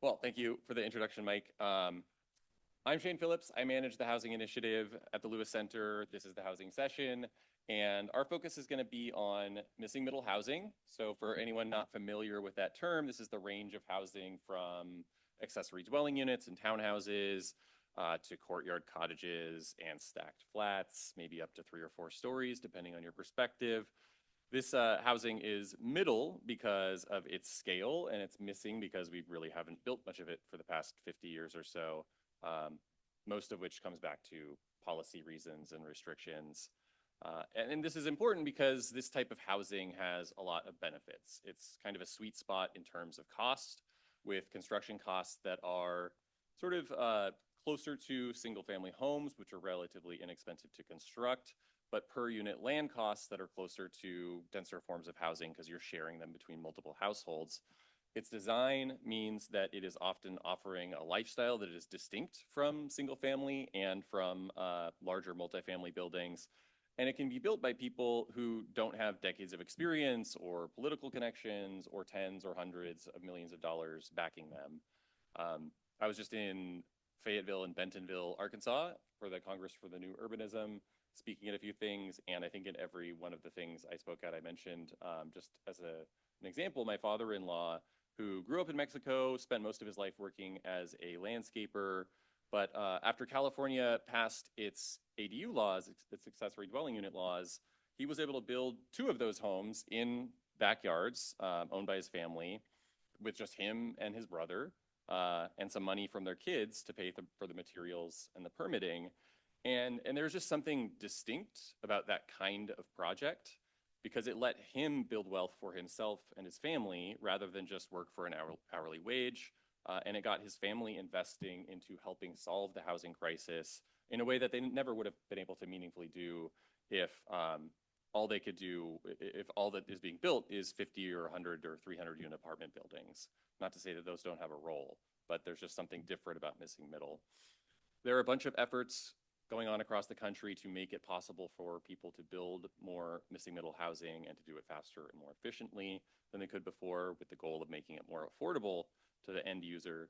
Well, thank you for the introduction, Mike. I'm Shane Phillips. I manage the housing initiative at the Lewis Center. This is the housing session, and our focus is going to be on missing middle housing. So for anyone not familiar with that term, this is the range of housing from accessory dwelling units and townhouses to courtyard cottages and stacked flats, maybe up to 3 or 4 stories, depending on your perspective. This housing is middle because of its scale, and it's missing because we really haven't built much of it for the past 50 years or so, most of which comes back to policy reasons and restrictions. And this is important because this type of housing has a lot of benefits. It's kind of a sweet spot in terms of cost, with construction costs that are sort of closer to single-family homes, which are relatively inexpensive to construct, but per unit land costs that are closer to denser forms of housing because you're sharing them between multiple households. Its design means that it is often offering a lifestyle that is distinct from single family and from larger multifamily buildings. And it can be built by people who don't have decades of experience or political connections or tens or hundreds of millions of dollars backing them. I was just in Fayetteville and Bentonville, Arkansas for the Congress for the New Urbanism, speaking at a few things, and I think in every one of the things I spoke at, I mentioned, just as an example, my father-in-law, who grew up in Mexico, spent most of his life working as a landscaper, but after California passed its ADU laws, its accessory dwelling unit laws, he was able to build 2 of those homes in backyards owned by his family with just him and his brother and some money from their kids to pay for the materials and the permitting. And there's just something distinct about that kind of project because it let him build wealth for himself and his family rather than just work for an hourly wage. And it got his family investing into helping solve the housing crisis in a way that they never would have been able to meaningfully do if all they could do, if all that is being built is 50 or 100 or 300 unit apartment buildings. Not to say that those don't have a role, but there's just something different about missing middle. There are a bunch of efforts going on across the country to make it possible for people to build more missing middle housing and to do it faster and more efficiently than they could before, with the goal of making it more affordable to the end user.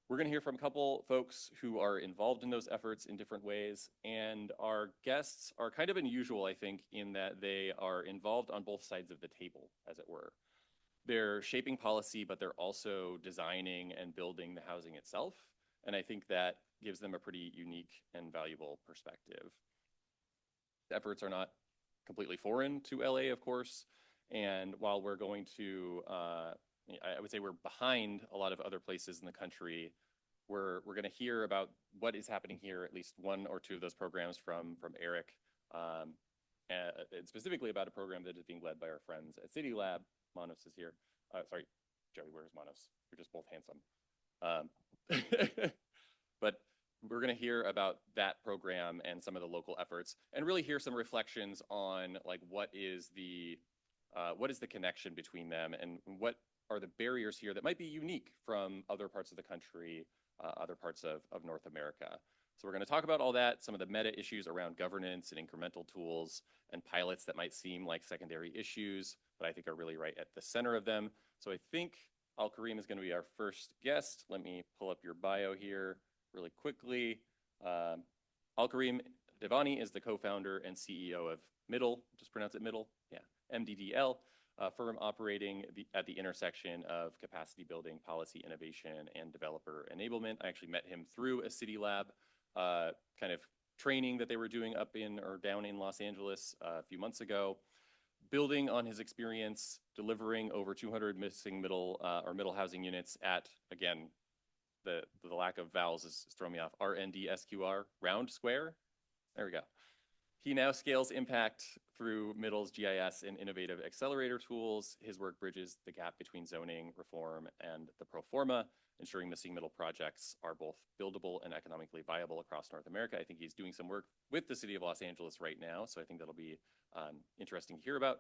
We're going to hear from a couple folks who are involved in those efforts in different ways, and our guests are kind of unusual, I think, in that they are involved on both sides of the table, as it were. They're shaping policy, but they're also designing and building the housing itself, and I think that gives them a pretty unique and valuable perspective. The efforts are not completely foreign to LA, of course, and while we're going to, I would say we're behind a lot of other places in the country, we're going to hear about what is happening here, at least 1 or 2 of those programs from Eric, and specifically about a program that is being led by our friends at City Lab. Manos is here. Sorry, Joey, where's Manos? You're just both handsome. But we're going to hear about that program and some of the local efforts and really hear some reflections on like what is the connection between them and what are the barriers here that might be unique from other parts of the country, other parts of North America. So we're going to talk about all that, some of the meta issues around governance and incremental tools and pilots that might seem like secondary issues, but I think are really right at the center of them. So I think Alkarim is going to be our first guest. Let me pull up your bio here really quickly. Alkarim Devani is the co-founder and CEO of Middle, just pronounce it Middle, yeah, mddl, a firm operating at the intersection of capacity building, policy innovation, and developer enablement. I actually met him through a City Lab kind of training that they were doing up in or down in Los Angeles a few months ago. Building on his experience, delivering over 200 missing middle or middle housing units at, again, the lack of vowels is throwing me off, RNDSQR, round square. There we go. He now scales impact through Middle's GIS and innovative accelerator tools. His work bridges the gap between zoning reform and the pro forma, ensuring missing middle projects are both buildable and economically viable across North America. I think he's doing some work with the city of Los Angeles right now, so I think that'll be interesting to hear about.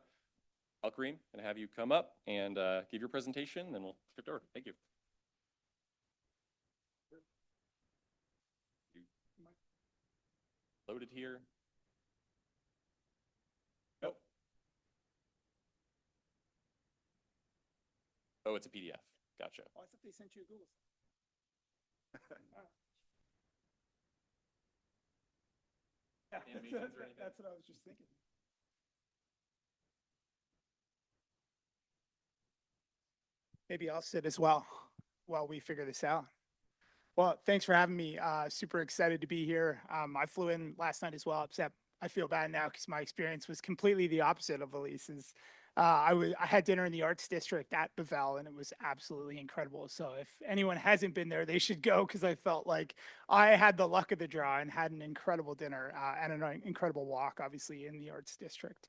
Alkarim, can I have you come up and give your presentation, and we'll shift over. Thank you. Loaded here. Oh. Oh, it's a PDF. Gotcha. Oh, I thought they sent you a Google. Yeah, Animations or anything? that's what I was just thinking. Maybe I'll sit as well while we figure this out. Well, thanks for having me. Super excited to be here. I flew in last night as well, except I feel bad now because my experience was completely the opposite of Elise's. I had dinner in the Arts District at Bevel, and it was absolutely incredible. So if anyone hasn't been there, they should go because I felt like I had the luck of the draw and had an incredible dinner and an incredible walk, obviously, in the Arts District.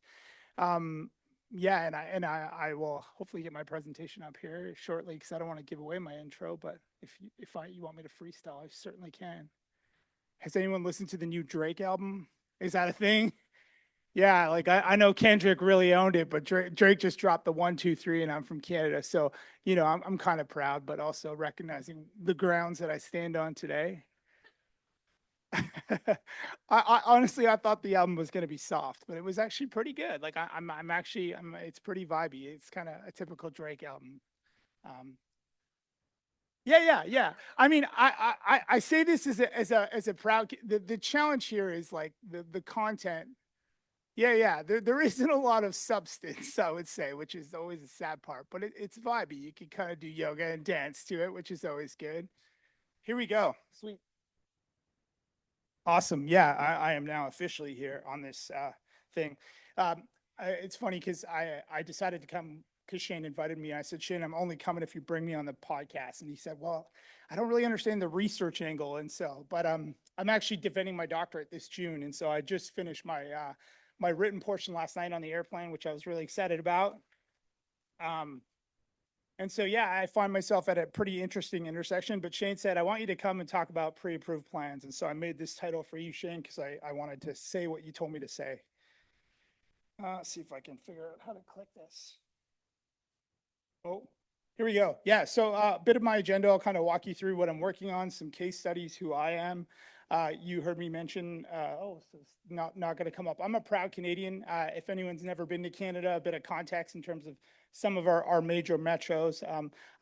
Um, yeah, and I will hopefully get my presentation up here shortly because I don't want to give away my intro. But if you want me to freestyle, I certainly can. Has anyone listened to the new Drake album? Is that a thing? Yeah, like I know Kendrick really owned it, but Drake just dropped the 1, 2, 3, and I'm from Canada, so I'm kind of proud, but also recognizing the grounds that I stand on today. I honestly I thought the album was gonna be soft, but it was actually pretty good. Like I'm actually it's pretty vibey. It's kind of a typical Drake album. Um, yeah, yeah, yeah. I mean, I say this as a proud. The challenge here is like the content. Yeah, yeah. There isn't a lot of substance, I would say, which is always a sad part. But it's vibey. You can kind of do yoga and dance to it, which is always good. Here we go. Sweet. Awesome. Yeah, I am now officially here on this thing. It's funny because I decided to come because Shane invited me. I said, Shane, I'm only coming if you bring me on the podcast. And he said, well, I don't really understand the research angle. And so, but I'm actually defending my doctorate this June. And so I just finished my written portion last night on the airplane, which I was really excited about. Um, and so, yeah, I find myself at a pretty interesting intersection. But Shane said, I want you to come and talk about pre-approved plans. And so I made this title for you, Shane, because I wanted to say what you told me to say. Let's see if I can figure out how to click this. Oh, here we go. Yeah, so a bit of my agenda. I'll kind of walk you through what I'm working on, some case studies, who I am. You heard me mention, so it's not going to come up. I'm a proud Canadian. If anyone's never been to Canada, a bit of context in terms of some of our major metros.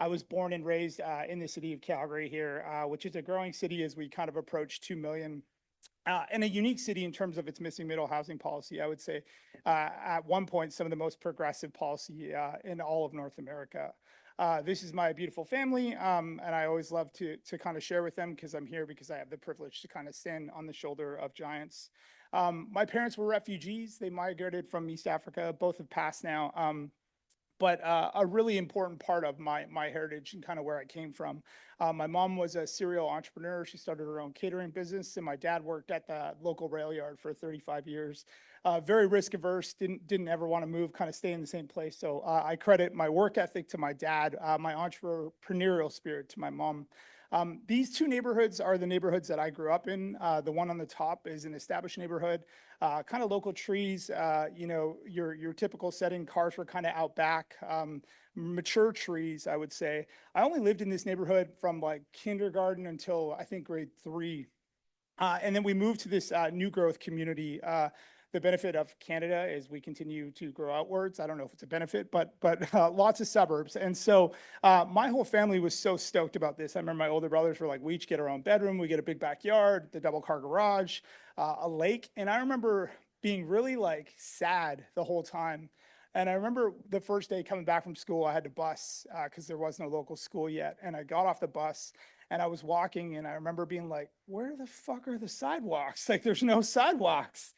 I was born and raised in the city of Calgary here, which is a growing city as we kind of approach 2 million. And a unique city in terms of its missing middle housing policy, I would say. At one point, some of the most progressive policy in all of North America. This is my beautiful family, and I always love to kind of share with them because I'm here because I have the privilege to kind of stand on the shoulder of giants. My parents were refugees. They migrated from East Africa. Both have passed now. But a really important part of my heritage and kind of where I came from. My mom was a serial entrepreneur. She started her own catering business, and my dad worked at the local rail yard for 35 years. Very risk averse, didn't ever want to move, kind of stay in the same place. So I credit my work ethic to my dad, my entrepreneurial spirit to my mom. These two neighborhoods are the neighborhoods that I grew up in. The one on the top is an established neighborhood, kind of local trees, your typical setting. Cars were kind of out back, mature trees, I would say. I only lived in this neighborhood from like kindergarten until I think grade 3. And then we moved to this new growth community. The benefit of Canada is we continue to grow outwards. I don't know if it's a benefit, but lots of suburbs. And so my whole family was so stoked about this. I remember my older brothers were like, we each get our own bedroom, we get a big backyard, the double car garage, a lake. And I remember being really like sad the whole time. And I remember the first day coming back from school, I had to bus because there was no local school yet. And I got off the bus and I was walking and I remember being like, where the fuck are the sidewalks? Like there's no sidewalks.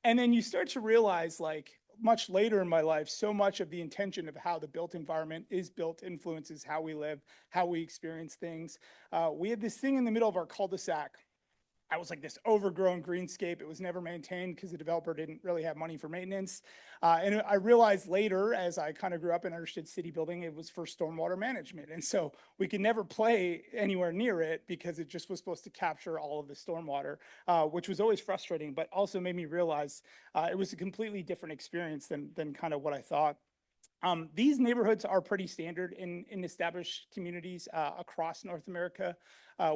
And then you start to realize, like, much later in my life, so much of the intention of how the built environment is built influences how we live, how we experience things. We had this thing in the middle of our cul-de-sac. I was like this overgrown greenscape. It was never maintained because the developer didn't really have money for maintenance. And I realized later, as I kind of grew up and understood city building, it was for stormwater management. And so we could never play anywhere near it because it just was supposed to capture all of the stormwater, which was always frustrating, but also made me realize it was a completely different experience than kind of what I thought. These neighborhoods are pretty standard in established communities across North America.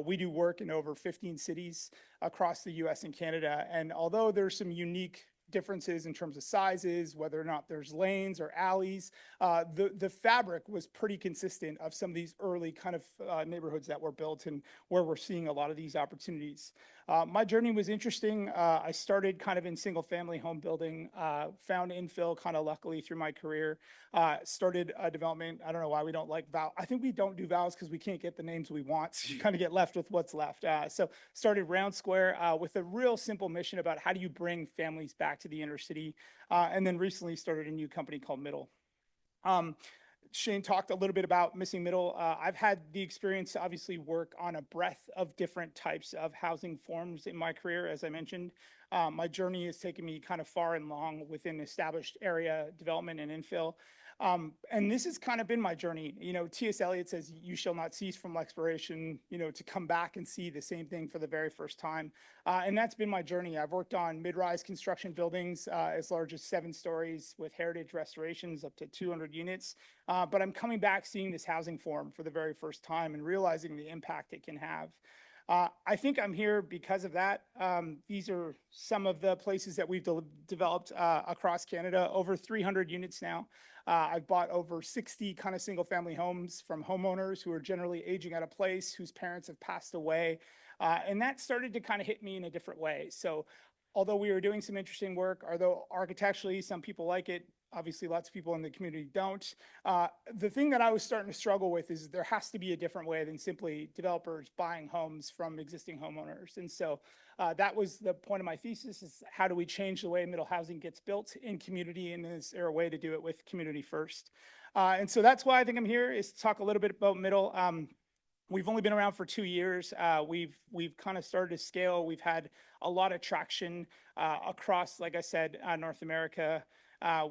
We do work in over 15 cities across the US and Canada. And although there's some unique differences in terms of sizes, whether or not there's lanes or alleys. The fabric was pretty consistent of some of these early kind of neighborhoods that were built and where we're seeing a lot of these opportunities. My journey was interesting. I started kind of in single family home building, found infill kind of luckily through my career, started a development. I don't know why we don't like vow. I think we don't do vows because we can't get the names we want. So you kind of get left with what's left. So started Round Square with a real simple mission about how do you bring families back to the inner city. And then recently started a new company called Middle. Shane talked a little bit about missing middle. I've had the experience to obviously work on a breadth of different types of housing forms in my career, as I mentioned. My journey has taken me kind of far and long within established area development and infill. And this has kind of been my journey. You know, T.S. Eliot says, you shall not cease from exploration, you know, to come back and see the same thing for the very first time. And that's been my journey. I've worked on mid-rise construction buildings as large as 7 stories with heritage restorations up to 200 units. But I'm coming back seeing this housing form for the very first time and realizing the impact it can have. I think I'm here because of that. These are some of the places that we've developed across Canada, over 300 units now. I've bought over 60 kind of single family homes from homeowners who are generally aging out of place, whose parents have passed away. And that started to kind of hit me in a different way. So although we were doing some interesting work, although architecturally some people like it, obviously lots of people in the community don't. The thing that I was starting to struggle with is there has to be a different way than simply developers buying homes from existing homeowners. And so that was the point of my thesis, is how do we change the way middle housing gets built in community, and is there a way to do it with community first? And so that's why I think I'm here, is to talk a little bit about middle. We've only been around for 2 years. We've kind of started to scale. We've had a lot of traction across, like I said, North America.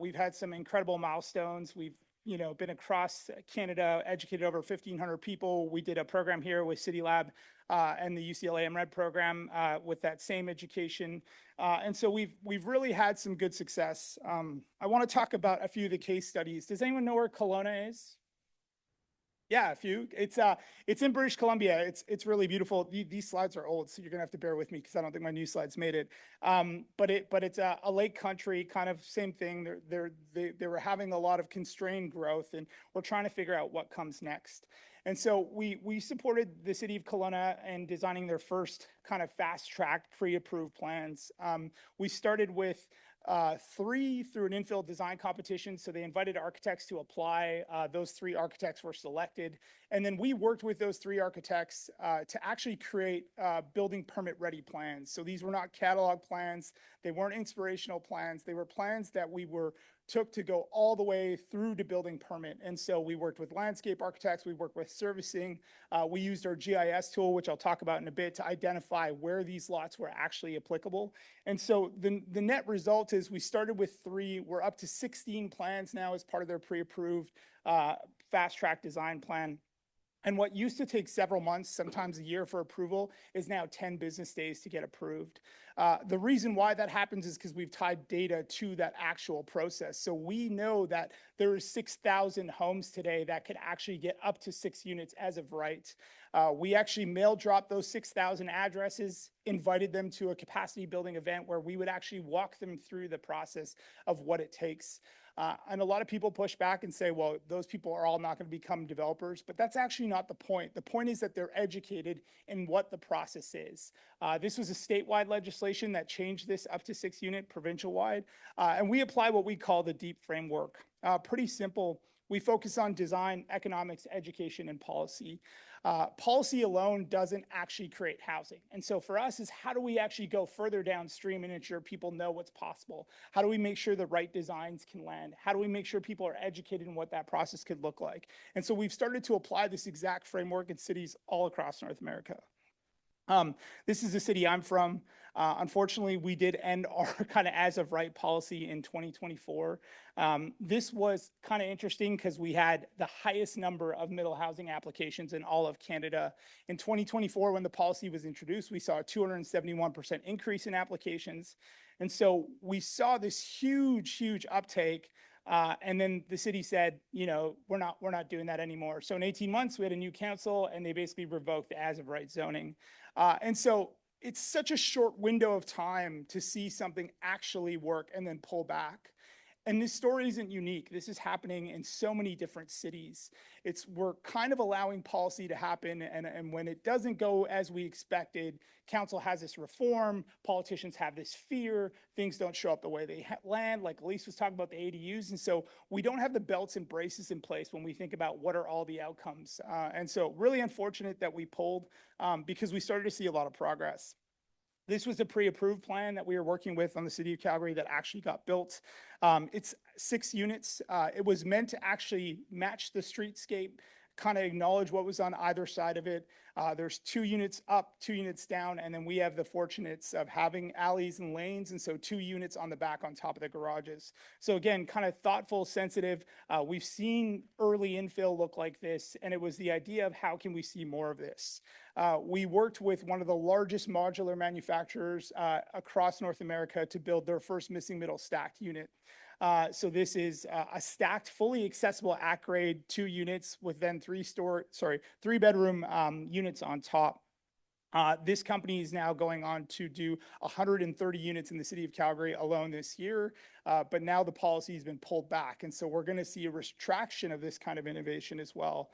We've had some incredible milestones. We've been across Canada, educated over 1,500 people. We did a program here with City Lab and the UCLA MRED program with that same education. And so we've really had some good success. I want to talk about a few of the case studies. Does anyone know where Kelowna is? Yeah, a few. It's in British Columbia. It's really beautiful. These slides are old, so you're gonna have to bear with me because I don't think my new slides made it. But it's a lake country, kind of same thing. They were having a lot of constrained growth, and we're trying to figure out what comes next. And so we supported the city of Kelowna in designing their first kind of fast-track pre-approved plans. We started with 3 through an infill design competition. So they invited architects to apply. Those 3 architects were selected. And then we worked with those 3 architects to actually create building permit ready plans. So these were not catalog plans. They weren't inspirational plans. They were plans that we took to go all the way through to building permit. And so we worked with landscape architects, we worked with servicing, we used our GIS tool, which I'll talk about in a bit, to identify where these lots were actually applicable. And so the net result is we started with 3, we're up to 16 plans now as part of their pre-approved fast track design plan. And what used to take several months, sometimes a year for approval, is now 10 business days to get approved. The reason why that happens is because we've tied data to that actual process. So we know that there are 6,000 homes today that could actually get up to 6 units as of right. We actually mail dropped those 6,000 addresses, invited them to a capacity building event where we would actually walk them through the process of what it takes. And a lot of people push back and say, well, those people are all not going to become developers, but that's actually not the point. The point is that they're educated in what the process is. This was a statewide legislation that changed this up to 6 unit provincial-wide. And we apply what we call the DEEP framework. Pretty simple. We focus on design, economics, education, and policy. Policy alone doesn't actually create housing. And so for us is, how do we actually go further downstream and ensure people know what's possible? How do we make sure the right designs can land? How do we make sure people are educated in what that process could look like? And so we've started to apply this exact framework in cities all across North America. This is the city I'm from. Unfortunately, we did end our kind of as of right policy in 2024. This was kind of interesting because we had the highest number of middle housing applications in all of Canada. In 2024, when the policy was introduced, we saw a 271% increase in applications. And so we saw this huge uptake. And then the city said, we're not doing that anymore. So in 18 months, we had a new council, and they basically revoked the as of right zoning. And so it's such a short window of time to see something actually work and then pull back. And this story isn't unique. This is happening in so many different cities. We're kind of allowing policy to happen, and when it doesn't go as we expected, council has this reform, politicians have this fear, things don't show up the way they land, like Elise was talking about the ADUs, and so we don't have the belts and braces in place when we think about what are all the outcomes. And so really unfortunate that we pulled because we started to see a lot of progress. This was a pre-approved plan that we were working with on the city of Calgary that actually got built. It's 6 units. It was meant to actually match the streetscape, kind of acknowledge what was on either side of it. There's 2 units up, 2 units down, and then we have the fortunates of having alleys and lanes, and so 2 units on the back on top of the garages. So again, kind of thoughtful, sensitive. We've seen early infill look like this, and it was the idea of how can we see more of this. We worked with one of the largest modular manufacturers across North America to build their first missing middle stacked unit. So this is a stacked, fully accessible at-grade 2 units with then 3 bedroom units on top. This company is now going on to do 130 units in the city of Calgary alone this year, but now the policy has been pulled back. And so we're going to see a retraction of this kind of innovation as well.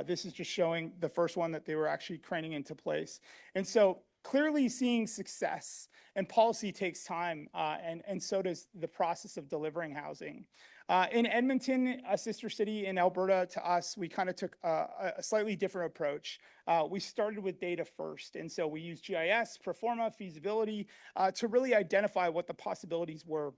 This is just showing the first one that they were actually craning into place. And so clearly seeing success, and policy takes time, and so does the process of delivering housing. In Edmonton, a sister city in Alberta to us, we kind of took a slightly different approach. We started with data first, and so we used GIS, proforma, feasibility to really identify what the possibilities were.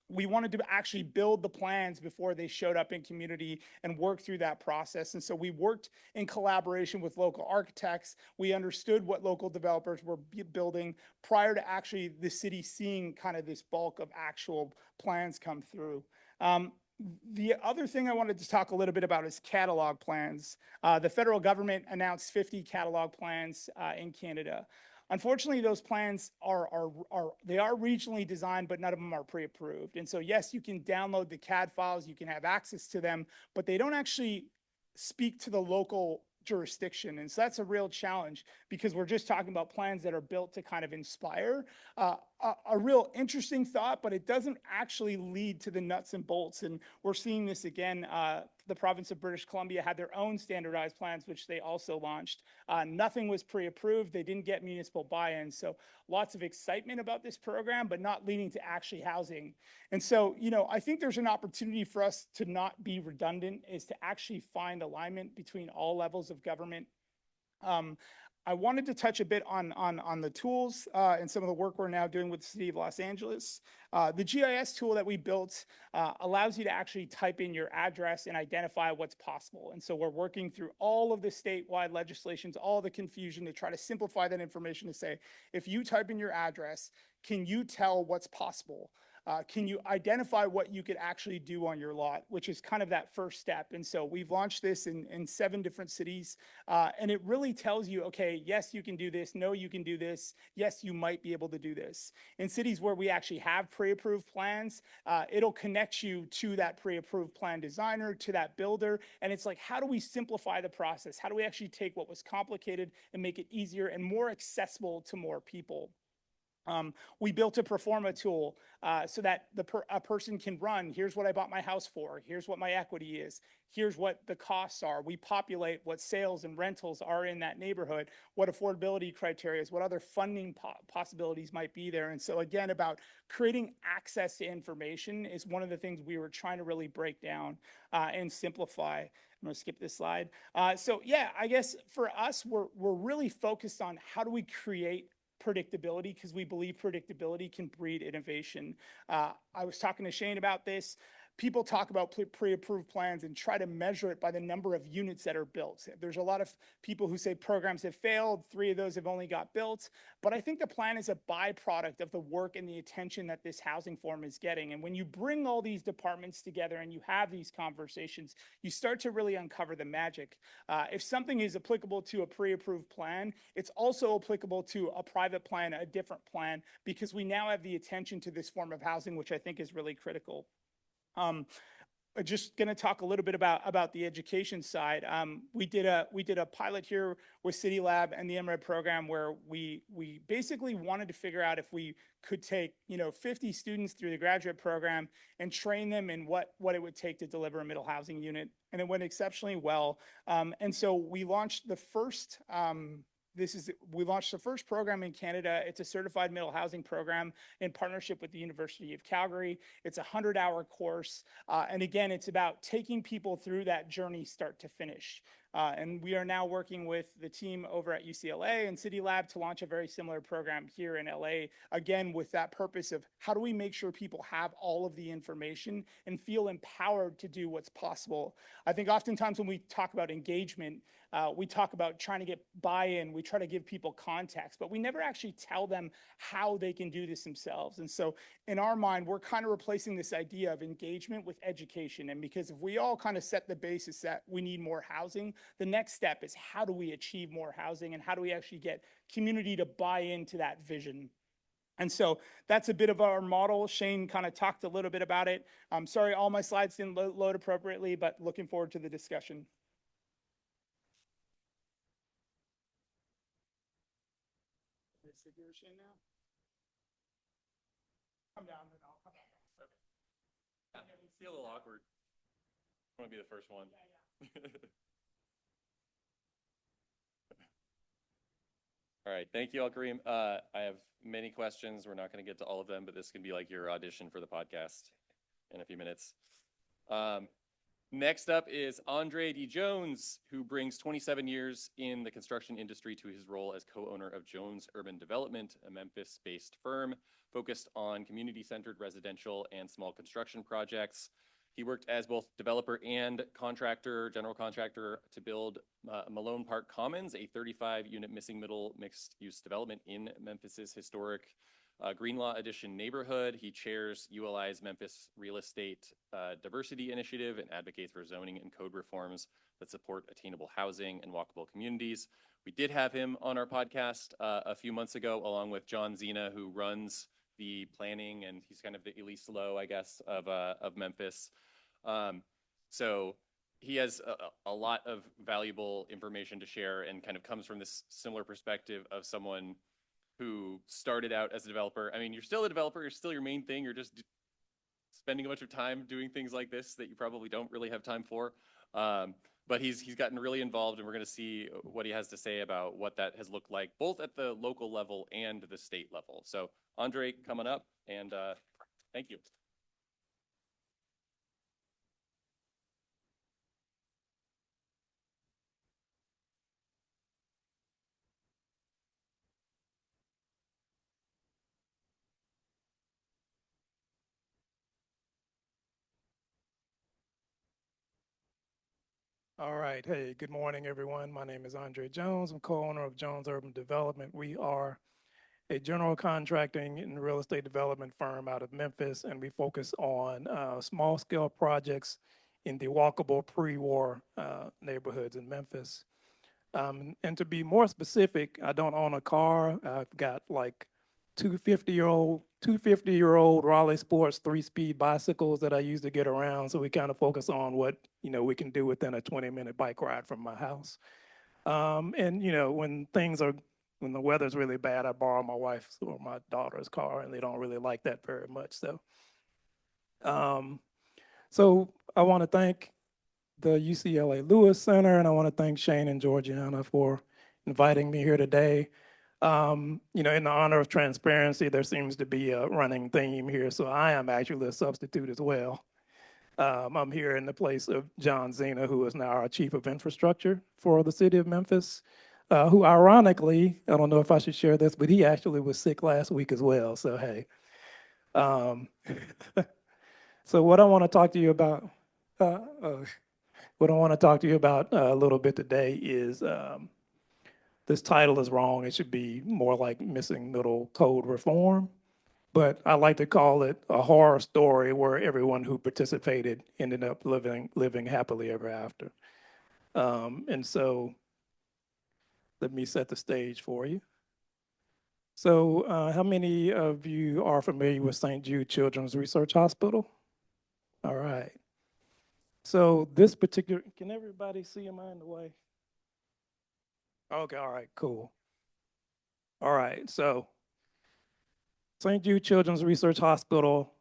We wanted to actually build the plans before they showed up in community and work through that process. And so we worked in collaboration with local architects. We understood what local developers were building prior to actually the city seeing kind of this bulk of actual plans come through. The other thing I wanted to talk a little bit about is catalog plans. The federal government announced 50 catalog plans in Canada. Unfortunately, those plans are regionally designed, but none of them are pre-approved. And so, yes, you can download the CAD files, you can have access to them, but they don't actually speak to the local jurisdiction. And so that's a real challenge because we're just talking about plans that are built to kind of inspire a real interesting thought, but it doesn't actually lead to the nuts and bolts. And we're seeing this again. The province of British Columbia had their own standardized plans, which they also launched. Nothing was pre-approved. They didn't get municipal buy-in. So lots of excitement about this program, but not leading to actually housing. And so, I think there's an opportunity for us to not be redundant, is to actually find alignment between all levels of government. I wanted to touch a bit on the tools and some of the work we're now doing with the city of Los Angeles. The GIS tool that we built allows you to actually type in your address and identify what's possible. And so we're working through all of the statewide legislations, all the confusion to try to simplify that information to say, if you type in your address, can you tell what's possible? Can you identify what you could actually do on your lot, which is kind of that first step. And so we've launched this in 7 different cities, and it really tells you, okay, yes, you can do this. No, you can do this. Yes, you might be able to do this. In cities where we actually have pre-approved plans, it'll connect you to that pre-approved plan designer, to that builder. And it's like, how do we simplify the process? How do we actually take what was complicated and make it easier and more accessible to more people? We built a proforma tool so that a person can run, here's what I bought my house for, here's what my equity is, here's what the costs are. We populate what sales and rentals are in that neighborhood, what affordability criteria is, what other funding possibilities might be there. And so again, about creating access to information is one of the things we were trying to really break down and simplify. I'm going to skip this slide. So yeah, I guess for us, we're really focused on how do we create predictability, because we believe predictability can breed innovation. I was talking to Shane about this. People talk about pre-approved plans and try to measure it by the number of units that are built. There's a lot of people who say programs have failed. 3 of those have only got built. But I think the plan is a byproduct of the work and the attention that this housing form is getting. And when you bring all these departments together and you have these conversations, you start to really uncover the magic. If something is applicable to a pre-approved plan, it's also applicable to a private plan, a different plan, because we now have the attention to this form of housing, which I think is really critical. just going to talk a little bit about the education side. We did a pilot here with City Lab and the MRED program where we basically wanted to figure out if we could take 50 students through the graduate program and train them in what it would take to deliver a middle housing unit, and it went exceptionally well. And so we launched the first. We launched the first program in Canada. It's a certified middle housing program in partnership with the University of Calgary. It's a 100-hour course. And again, it's about taking people through that journey start to finish. And we are now working with the team over at UCLA and City Lab to launch a very similar program here in LA, again, with that purpose of how do we make sure people have all of the information and feel empowered to do what's possible. I think oftentimes when we talk about engagement, we talk about trying to get buy-in, we try to give people context, but we never actually tell them how they can do this themselves. And so in our mind, we're kind of replacing this idea of engagement with education. And because if we all kind of set the basis that we need more housing, the next step is how do we achieve more housing and how do we actually get community to buy into that vision? And so that's a bit of our model. Shane kind of talked a little bit about it. I'm sorry, all my slides didn't load appropriately, but looking forward to the discussion. Shane now? Come down, then I'll come back. Okay. It's a little awkward. I want to be the first one. Yeah. All right, thank you, Alkarim. I have many questions. We're not going to get to all of them, but this can be like your audition for the podcast in a few minutes. Next up is Andre D. Jones, who brings 27 years in the construction industry to his role as co-owner of Jones Urban Development, a Memphis-based firm focused on community-centered residential and small construction projects. He worked as both developer and contractor, general contractor, to build Malone Park Commons, a 35-unit missing middle mixed-use development in Memphis's historic Green Law Edition neighborhood. He chairs ULI's Memphis Real Estate Diversity Initiative and advocates for zoning and code reforms that support attainable housing and walkable communities. We did have him on our podcast a few months ago, along with John Zena, who runs the planning, and he's kind of the Elise Lowe, I guess, of Memphis. So he has a lot of valuable information to share and kind of comes from this similar perspective of someone who started out as a developer. I mean, you're still a developer, you're still your main thing, you're just spending a bunch of time doing things like this that you probably don't really have time for. But he's gotten really involved, and we're going to see what he has to say about what that has looked like, both at the local level and the state level. So Andre, coming up, and thank you. All right. Hey, good morning, everyone. My name is Andre Jones. I'm co-owner of Jones Urban Development. We are a general contracting and real estate development firm out of Memphis, and we focus on small-scale projects in the walkable pre-war neighborhoods in Memphis. And to be more specific, I don't own a car. I've got like two 50-year-old Raleigh Sports 3-speed bicycles that I use to get around. So we kind of focus on what, we can do within a 20-minute bike ride from my house. And, when the weather's really bad, I borrow my wife's or my daughter's car, and they don't really like that very much. So I want to thank the UCLA Lewis Center, and I want to thank Shane and Georgiana for inviting me here today. In the honor of transparency, there seems to be a running theme here, so I am actually a substitute as well. I'm here in the place of John Zena, who is now our Chief of Infrastructure for the city of Memphis, who ironically, I don't know if I should share this, but he actually was sick last week as well, so hey. So what I want to talk to you about, a little bit today is this title is wrong. It should be more like Missing Middle Code Reform. But I like to call it a horror story where everyone who participated ended up living happily ever after. And so let me set the stage for you. So how many of you are familiar with St. Jude Children's Research Hospital? All right. So this particular, can everybody see, am I in the way? Okay, all right, cool. All right, so St. Jude Children's Research Hospital,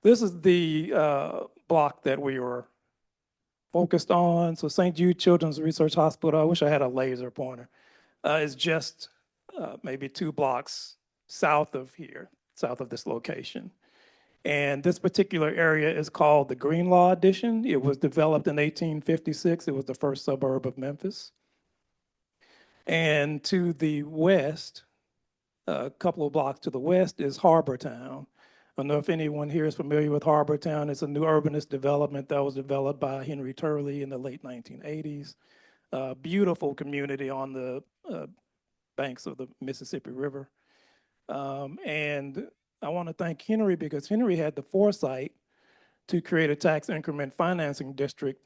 this is the block that we were focused on. So St. Jude Children's Research Hospital, I wish I had a laser pointer, is just maybe 2 blocks south of here, south of this location. And this particular area is called the Greenlaw Addition. It was developed in 1856. It was the first suburb of Memphis. And to the west, a couple of blocks to the west, is Harbortown. I don't know if anyone here is familiar with Harbortown. It's a new urbanist development that was developed by Henry Turley in the late 1980s. Beautiful community on the banks of the Mississippi River. And I want to thank Henry because Henry had the foresight to create a tax increment financing district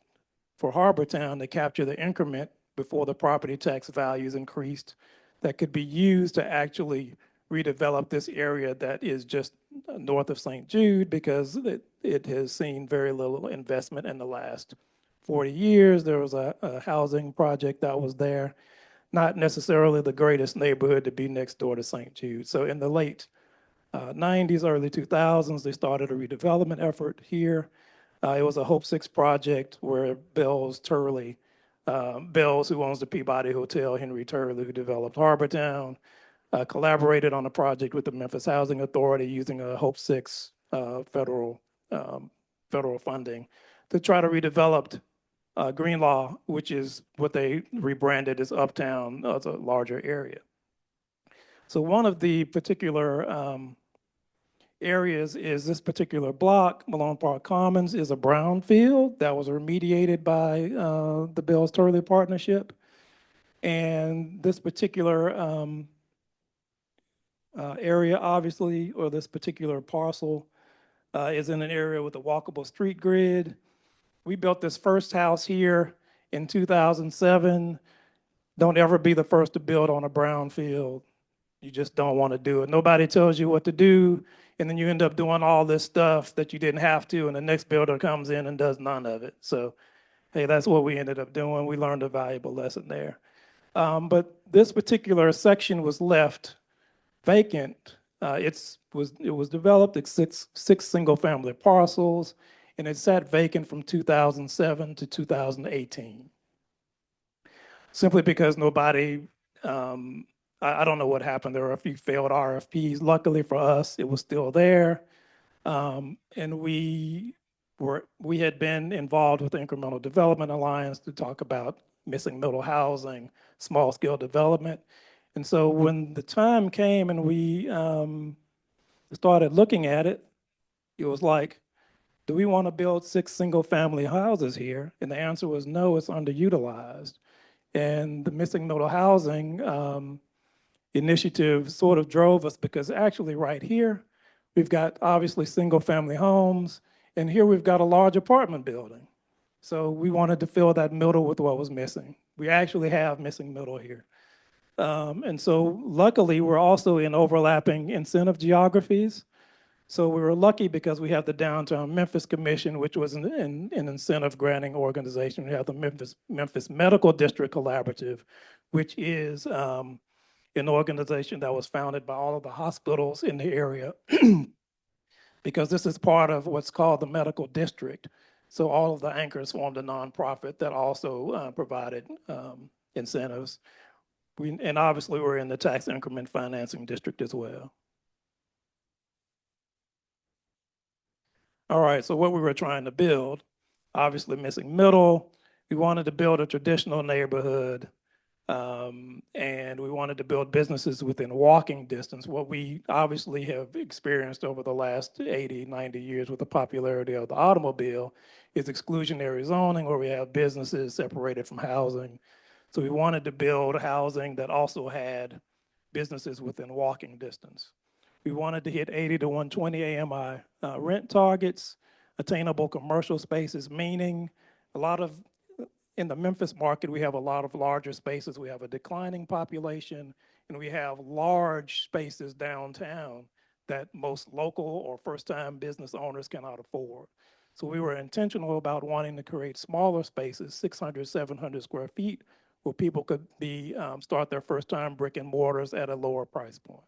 for Harbortown to capture the increment before the property tax values increased that could be used to actually redevelop this area that is just north of St. Jude because it has seen very little investment in the last 40 years. There was a housing project that was there, not necessarily the greatest neighborhood to be next door to St. Jude. So in the late 90s, early 2000s, they started a redevelopment effort here. It was a Hope 6 project where Bells, who owns the Peabody Hotel, Henry Turley, who developed Harbortown, collaborated on a project with the Memphis Housing Authority using a Hope 6 federal funding to try to redevelop Greenlaw, which is what they rebranded as Uptown as a larger area. So one of the particular areas is this particular block. Malone Park Commons is a brownfield that was remediated by the Bells Turley Partnership. And this particular area, obviously, or this particular parcel is in an area with a walkable street grid. We built this first house here in 2007. Don't ever be the first to build on a brownfield. You just don't want to do it. Nobody tells you what to do, and then you end up doing all this stuff that you didn't have to, and the next builder comes in and does none of it. So, hey, that's what we ended up doing. We learned a valuable lesson there. But this particular section was left vacant. It was developed at six single-family parcels, and it sat vacant from 2007 to 2018. Simply because nobody, I don't know what happened. There were a few failed RFPs. Luckily for us, it was still there. And we had been involved with the Incremental Development Alliance to talk about missing middle housing, small scale development. And so when the time came and we started looking at it, it was like, do we want to build 6 single family houses here? And the answer was no, it's underutilized. And the missing middle housing initiative sort of drove us because actually right here, we've got obviously single family homes, and here we've got a large apartment building. So we wanted to fill that middle with what was missing. We actually have missing middle here. And so luckily, we're also in overlapping incentive geographies. So we were lucky because we have the Downtown Memphis Commission, which was an incentive granting organization. We have the Memphis Medical District Collaborative, which is an organization that was founded by all of the hospitals in the area because this is part of what's called the medical district. So all of the anchors formed a nonprofit that also provided incentives. And obviously we're in the tax increment financing district as well. All right, so what we were trying to build, obviously missing middle, we wanted to build a traditional neighborhood, and we wanted to build businesses within walking distance. What we obviously have experienced over the last 80, 90 years with the popularity of the automobile is exclusionary zoning, where we have businesses separated from housing. So we wanted to build housing that also had businesses within walking distance. We wanted to hit 80 to 120 AMI rent targets, attainable commercial spaces, meaning in the Memphis market, we have a lot of larger spaces. We have a declining population, and we have large spaces downtown that most local or first-time business owners cannot afford. So we were intentional about wanting to create smaller spaces, 600, 700 square feet, where people could be start their first time brick and mortars at a lower price point.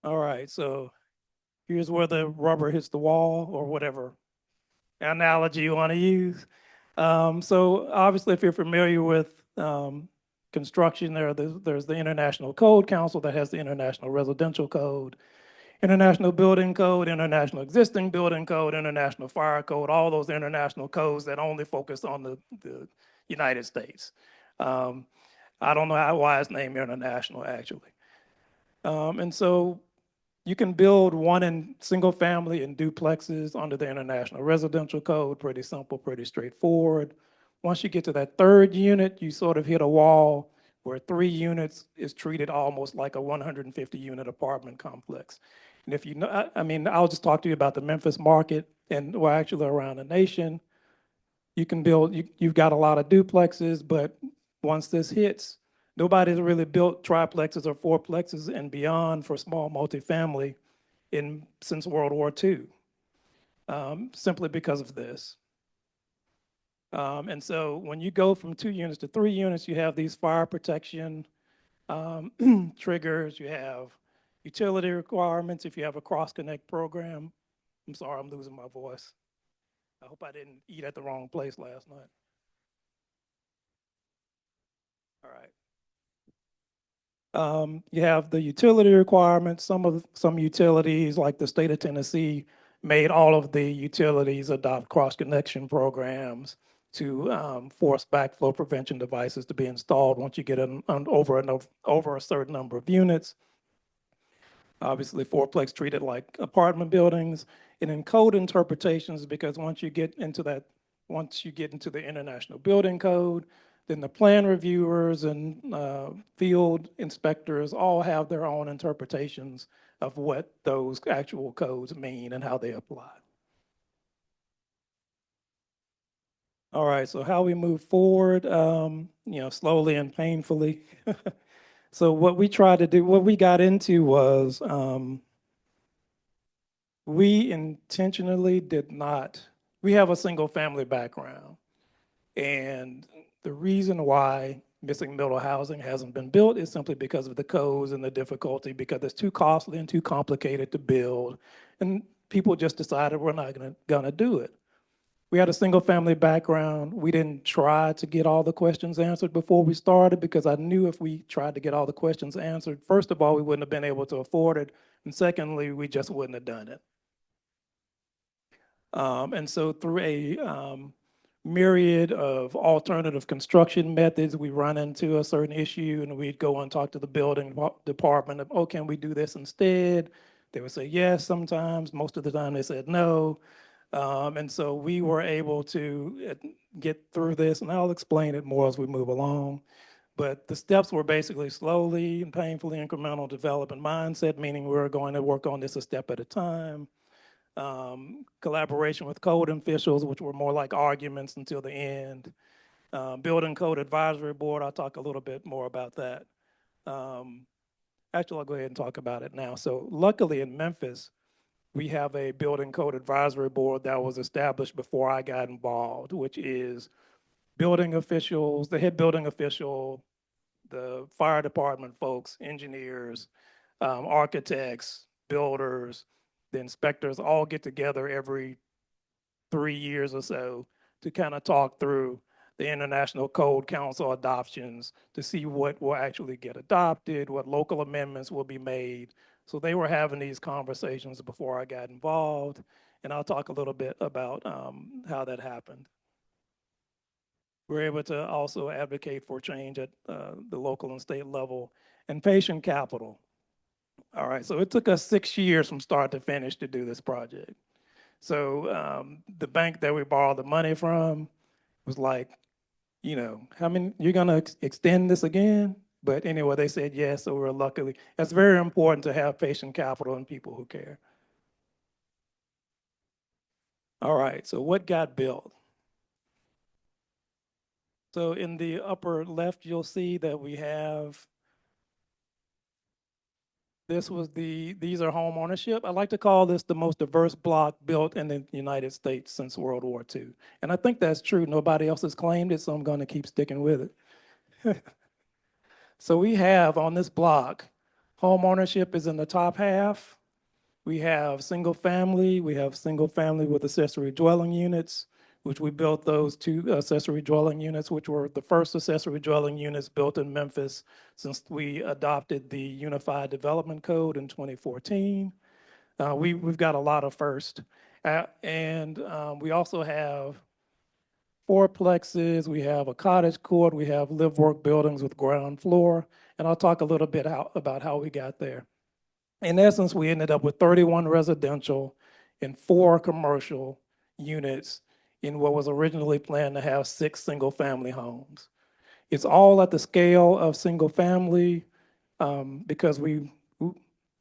All right, so here's where the rubber hits the wall, or whatever analogy you want to use. So obviously, if you're familiar with construction, there's the International Code Council that has the International Residential Code, International Building Code, International Existing Building Code, International Fire Code, all those international codes that only focus on the United States. I don't know why it's named international, actually. And so you can build one in single family and duplexes under the International Residential Code, pretty simple, pretty straightforward. Once you get to that third unit, you sort of hit a wall where 3 units is treated almost like a 150 unit apartment complex. And if you know, I mean, I'll just talk to you about the Memphis market and well, actually around the nation. You can build, you've got a lot of duplexes, but once this hits, nobody's really built triplexes or fourplexes and beyond for small multifamily since World War II, simply because of this. And so when you go from 2 units to 3 units, you have these fire protection triggers, you have utility requirements if you have a cross-connect program. I'm sorry, I'm losing my voice. I hope I didn't eat at the wrong place last night. All right. You have the utility requirements. Some utilities, like the state of Tennessee, made all of the utilities adopt cross-connection programs to force backflow prevention devices to be installed once you get over a certain number of units. Obviously, fourplex treated like apartment buildings, and in code interpretations, because once you get into the International Building Code, then the plan reviewers and field inspectors all have their own interpretations of what those actual codes mean and how they apply. All right, so how we move forward, slowly and painfully. So what we tried to do, what we got into was, we intentionally did not, we have a single family background. And the reason why missing middle housing hasn't been built is simply because of the codes and the difficulty, because it's too costly and too complicated to build. And people just decided we're not gonna do it. We had a single family background. We didn't try to get all the questions answered before we started, because I knew if we tried to get all the questions answered, first of all, we wouldn't have been able to afford it. And secondly, we just wouldn't have done it. And so through a myriad of alternative construction methods, we run into a certain issue and we'd go and talk to the building department of, oh, can we do this instead? They would say yes sometimes. Most of the time they said no. And so we were able to get through this, and I'll explain it more as we move along. But the steps were basically slowly and painfully incremental development mindset, meaning we were going to work on this a step at a time. Collaboration with code officials, which were more like arguments until the end. Building Code Advisory Board, I'll talk a little bit more about that. Actually, I'll go ahead and talk about it now. So luckily in Memphis, we have a Building Code Advisory Board that was established before I got involved, which is building officials, the head building official, the fire department folks, engineers, architects, builders, the inspectors all get together every 3 years or so to kind of talk through the International Code Council adoptions to see what will actually get adopted, what local amendments will be made. So they were having these conversations before I got involved, and I'll talk a little bit about how that happened. We're able to also advocate for change at the local and state level, and patient capital. All right, so it took us 6 years from start to finish to do this project. So the bank that we borrowed the money from was like, how many, you're gonna extend this again? But anyway, they said yes, so we're luckily, it's very important to have patient capital and people who care. All right, so what got built? So in the upper left, you'll see that we have these are home ownership. I like to call this the most diverse block built in the United States since World War II. And I think that's true. Nobody else has claimed it, so I'm going to keep sticking with it. So we have on this block, home ownership is in the top half. We have single family with accessory dwelling units, which we built those 2 accessory dwelling units, which were the first accessory dwelling units built in Memphis since we adopted the Unified Development Code in 2014. We've got a lot of first. And we also have fourplexes, we have a cottage court, we have live-work buildings with ground floor, and I'll talk a little bit about how we got there. In essence, we ended up with 31 residential and 4 commercial units in what was originally planned to have 6 single-family homes. It's all at the scale of single-family because I'm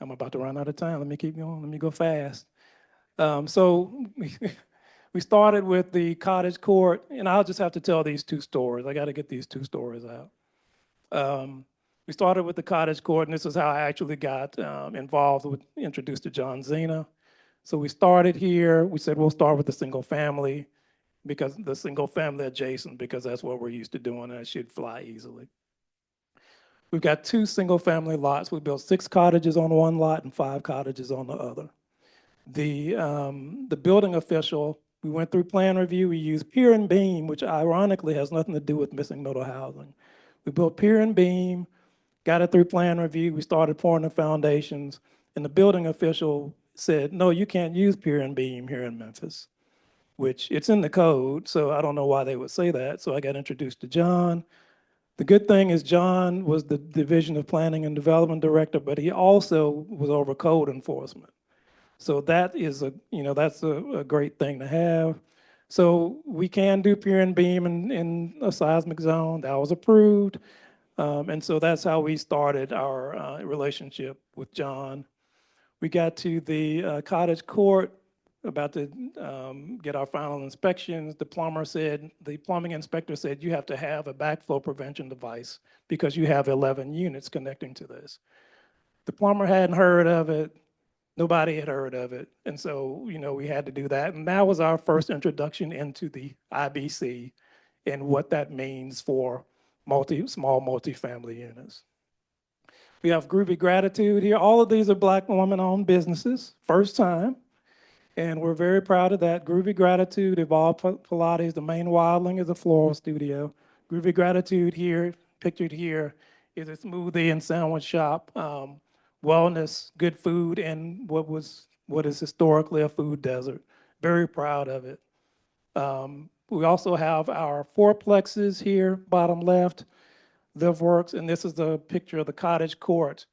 about to run out of time. Let me keep going. Let me go fast. So we started with the cottage court, and I'll just have to tell these 2 stories. I got to get these 2 stories out. We started with the cottage court, and this is how I actually got introduced to John Zena. So we started here. We said we'll start with the single family because the single family adjacent, because that's what we're used to doing, and it should fly easily. We've got 2 single family lots. We built 6 cottages on one lot and 5 cottages on the other. The building official, we went through plan review. We used pier and beam, which ironically has nothing to do with missing middle housing. We built pier and beam, got it through plan review. We started pouring the foundations, and the building official said, no, you can't use pier and beam here in Memphis, which it's in the code, so I don't know why they would say that. So I got introduced to John. The good thing is John was the Division of Planning and Development Director, but he also was over code enforcement. So that is that's a great thing to have. So we can do pier and beam in a seismic zone. That was approved. And so that's how we started our relationship with John. We got to the cottage court, about to get our final inspections. The plumbing inspector said, you have to have a backflow prevention device because you have 11 units connecting to this. The plumber hadn't heard of it. Nobody had heard of it. And so, we had to do that. And that was our first introduction into the IBC and what that means for small multifamily units. We have Groovy Gratitude here. All of these are Black woman-owned businesses, first time. And we're very proud of that. Groovy Gratitude, Evolve Pilates, the main wildling is a floral studio. Groovy Gratitude here, pictured here, is a smoothie and sandwich shop. Wellness, good food, and what is historically a food desert. Very proud of it. We also have our fourplexes here, bottom left, LiveWorks, and this is a picture of the cottage court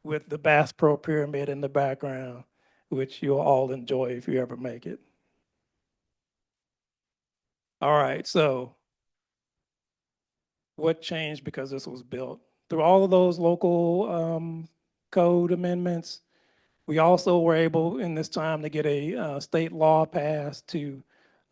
with the Bass Pro Pyramid in the background, which you'll all enjoy if you ever make it. All right, so what changed because this was built? Through all of those local code amendments, we also were able in this time to get a state law passed to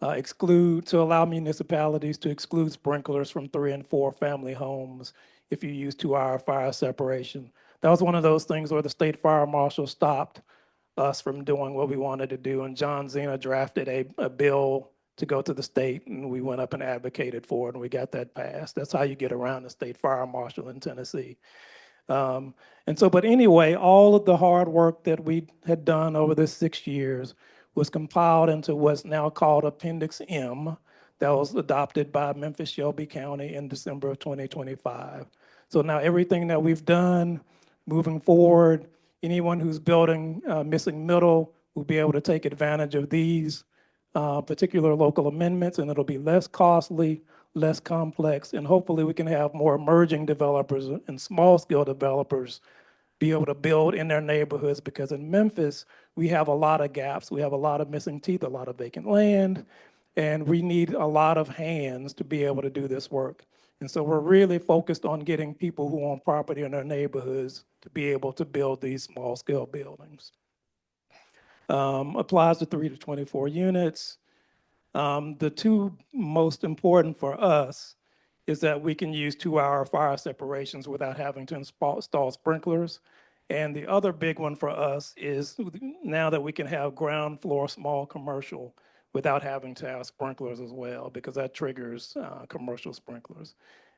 allow municipalities to exclude sprinklers from 3 and 4 family homes if you use 2-hour fire separation. That was one of those things where the state fire marshal stopped us from doing what we wanted to do, and John Zena drafted a bill to go to the state, and we went up and advocated for it, and we got that passed. That's how you get around the state fire marshal in Tennessee. But anyway, all of the hard work that we had done over this 6 years was compiled into what's now called Appendix M, that was adopted by Memphis Shelby County in December of 2025. So now everything that we've done moving forward, anyone who's building missing middle will be able to take advantage of these particular local amendments, and it'll be less costly, less complex, and hopefully we can have more emerging developers and small-scale developers be able to build in their neighborhoods, because in Memphis, we have a lot of gaps. We have a lot of missing teeth, a lot of vacant land, and we need a lot of hands to be able to do this work. And so we're really focused on getting people who own property in their neighborhoods to be able to build these small-scale buildings. Applies to 3 to 24 units. The 2 most important for us is that we can use 2-hour fire separations without having to install sprinklers. And the other big one for us is now that we can have ground floor small commercial without having to have sprinklers as well, because that triggers commercial sprinklers.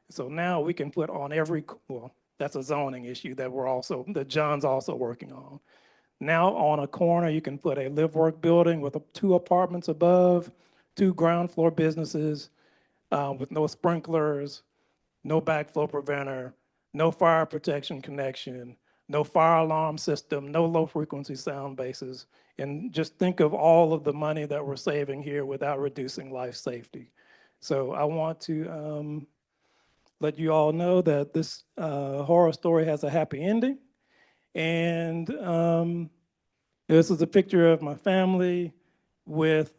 So now we can put on every, well, that's a zoning issue that John's also working on. Now on a corner, you can put a live work building with two apartments above, two ground floor businesses with no sprinklers, no backflow preventer, no fire protection connection, no fire alarm system, no low frequency sound bases. And just think of all of the money that we're saving here without reducing life safety. So I want to let you all know that this horror story has a happy ending. And this is a picture of my family with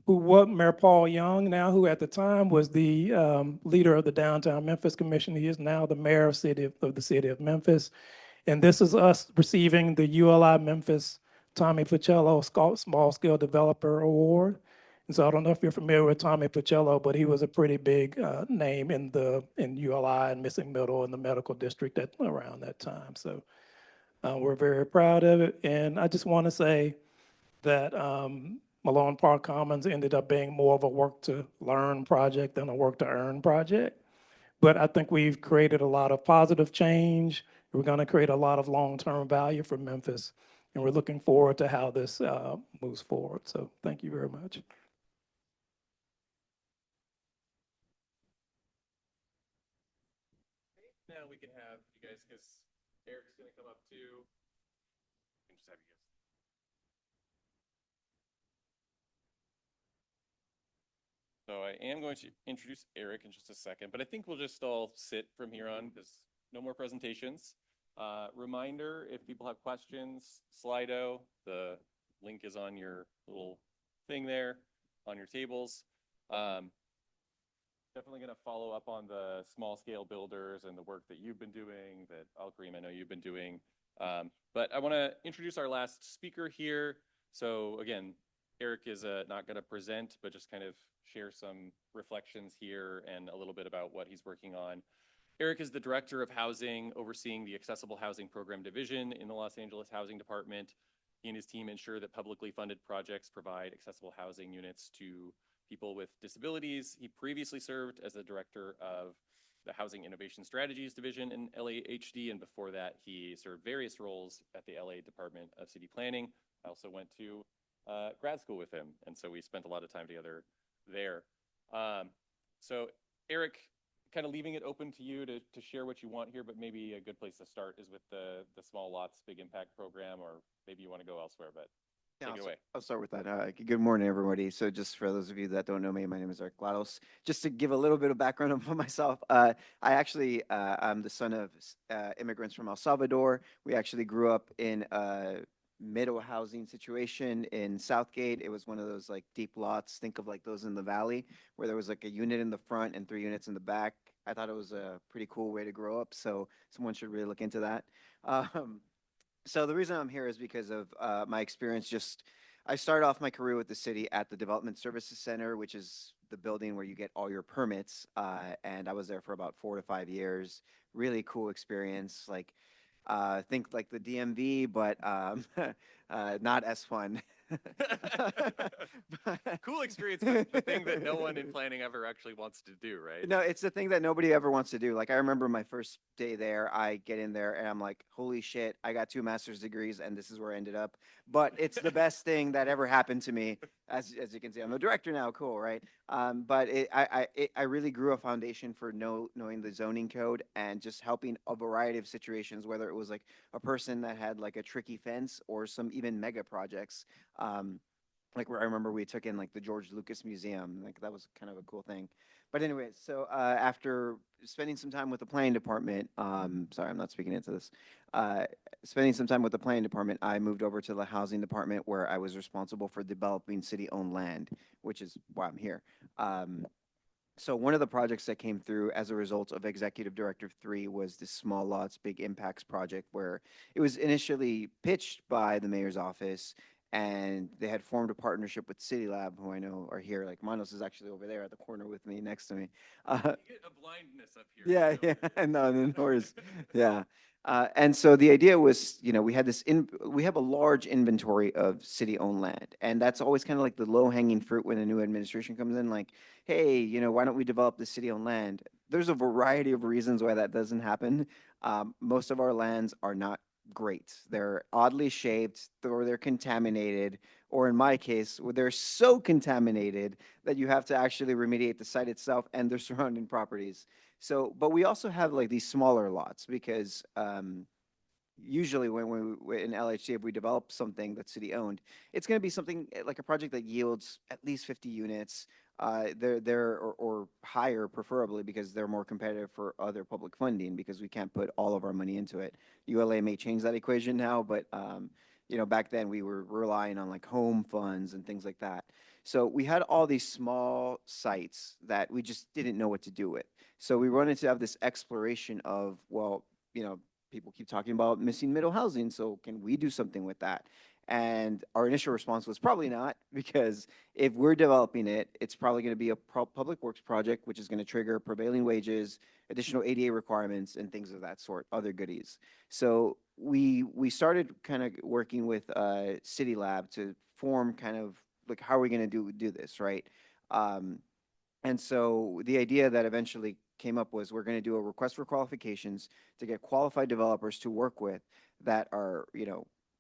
what Mayor Paul Young now, who at the time was the leader of the Downtown Memphis Commission. He is now the mayor of the city of Memphis. And this is us receiving the ULI Memphis Tommy Pacello Small Scale Developer Award. And so I don't know if you're familiar with Tommy Pacello, but he was a pretty big name in ULI and Missing Middle in the medical district around that time. So we're very proud of it. And I just want to say that Malone Park Commons ended up being more of a work to learn project than a work to earn project. But I think we've created a lot of positive change. We're going to create a lot of long-term value for Memphis. And we're looking forward to how this moves forward. So thank you very much. Now we can have you guys, because Eric's going to come up too. We can just have you guys. So I am going to introduce Eric in just a second, but I think we'll just all sit from here on because no more presentations. Reminder, if people have questions, Slido, the link is on your little thing there on your tables. Definitely going to follow up on the small scale builders and the work that you've been doing, that Alkarim, I know you've been doing. But I want to introduce our last speaker here. So again, Eric is not going to present, but just kind of share some reflections here and a little bit about what he's working on. Eric is the Director of Housing, overseeing the Accessible Housing Program Division in the Los Angeles Housing Department. He and his team ensure that publicly funded projects provide accessible housing units to people with disabilities. He previously served as the Director of the Housing Innovation Strategies Division in LAHD, and before that, he served various roles at the LA Department of City Planning. I also went to grad school with him, and so we spent a lot of time together there. So Eric, kind of leaving it open to you to share what you want here, but maybe a good place to start is with the Small Lots Big Impact program, or maybe you want to go elsewhere, but take it away. I'll start with that. Good morning, everybody. So just for those of you that don't know me, my name is Claros. Just to give a little bit of background about myself, I'm the son of immigrants from El Salvador. We actually grew up in middle housing situation in Southgate. It was one of those like deep lots. Think of like those in the valley where there was like a unit in the front and 3 units in the back. I thought it was a pretty cool way to grow up. So someone should really look into that. So the reason I'm here is because of my experience. I started off my career with the city at the Development Services Center, which is the building where you get all your permits. And I was there for about 4 to 5 years. Really cool experience. Think like the DMV, but not as fun. Cool experience, but the thing that no one in planning ever actually wants to do, right? No, it's the thing that nobody ever wants to do. Like I remember my first day there, I get in there and I'm like, holy shit, I got 2 master's degrees and this is where I ended up. But it's the best thing that ever happened to me. As you can see, I'm a director now, cool, right? But I really grew a foundation for knowing the zoning code and just helping a variety of situations, whether it was like a person that had like a tricky fence or some even mega projects. Like where I remember we took in like the George Lucas Museum, like that was kind of a cool thing. But anyways, so after spending some time with the planning department, sorry, I'm not speaking into this. Spending some time with the planning department, I moved over to the housing department where I was responsible for developing city-owned land, which is why I'm here. So one of the projects that came through as a result of Executive Directive 3 was the Small Lots Big Impacts project, where it was initially pitched by the mayor's office and they had formed a partnership with City Lab, who I know are here. Like Manos is actually over there at the corner with me, next to me. You get a blindness up here. Yeah, yeah, no, no worries. Yeah. And so the idea was, we had we have a large inventory of city-owned land, and that's always kind of like the low-hanging fruit when a new administration comes in, like, hey, why don't we develop the city-owned land? There's a variety of reasons why that doesn't happen. Most of our lands are not great. They're oddly shaped, or they're contaminated, or in my case, they're so contaminated that you have to actually remediate the site itself and their surrounding properties. So, but we also have like these smaller lots because usually when we in LHC, if we develop something that's city owned, it's going to be something like a project that yields at least 50 units. Or higher, preferably, because they're more competitive for other public funding, because we can't put all of our money into it. ULA may change that equation now, but back then we were relying on like home funds and things like that. So we had all these small sites that we just didn't know what to do with. So we wanted to have this exploration of, well, people keep talking about missing middle housing, so can we do something with that? And our initial response was probably not, because if we're developing it, it's probably going to be a public works project, which is going to trigger prevailing wages, additional ADA requirements, and things of that sort, other goodies. So we started kind of working with City Lab to form kind of like, how are we going to do this, right? And so the idea that eventually came up was, we're going to do a request for qualifications to get qualified developers to work with that are,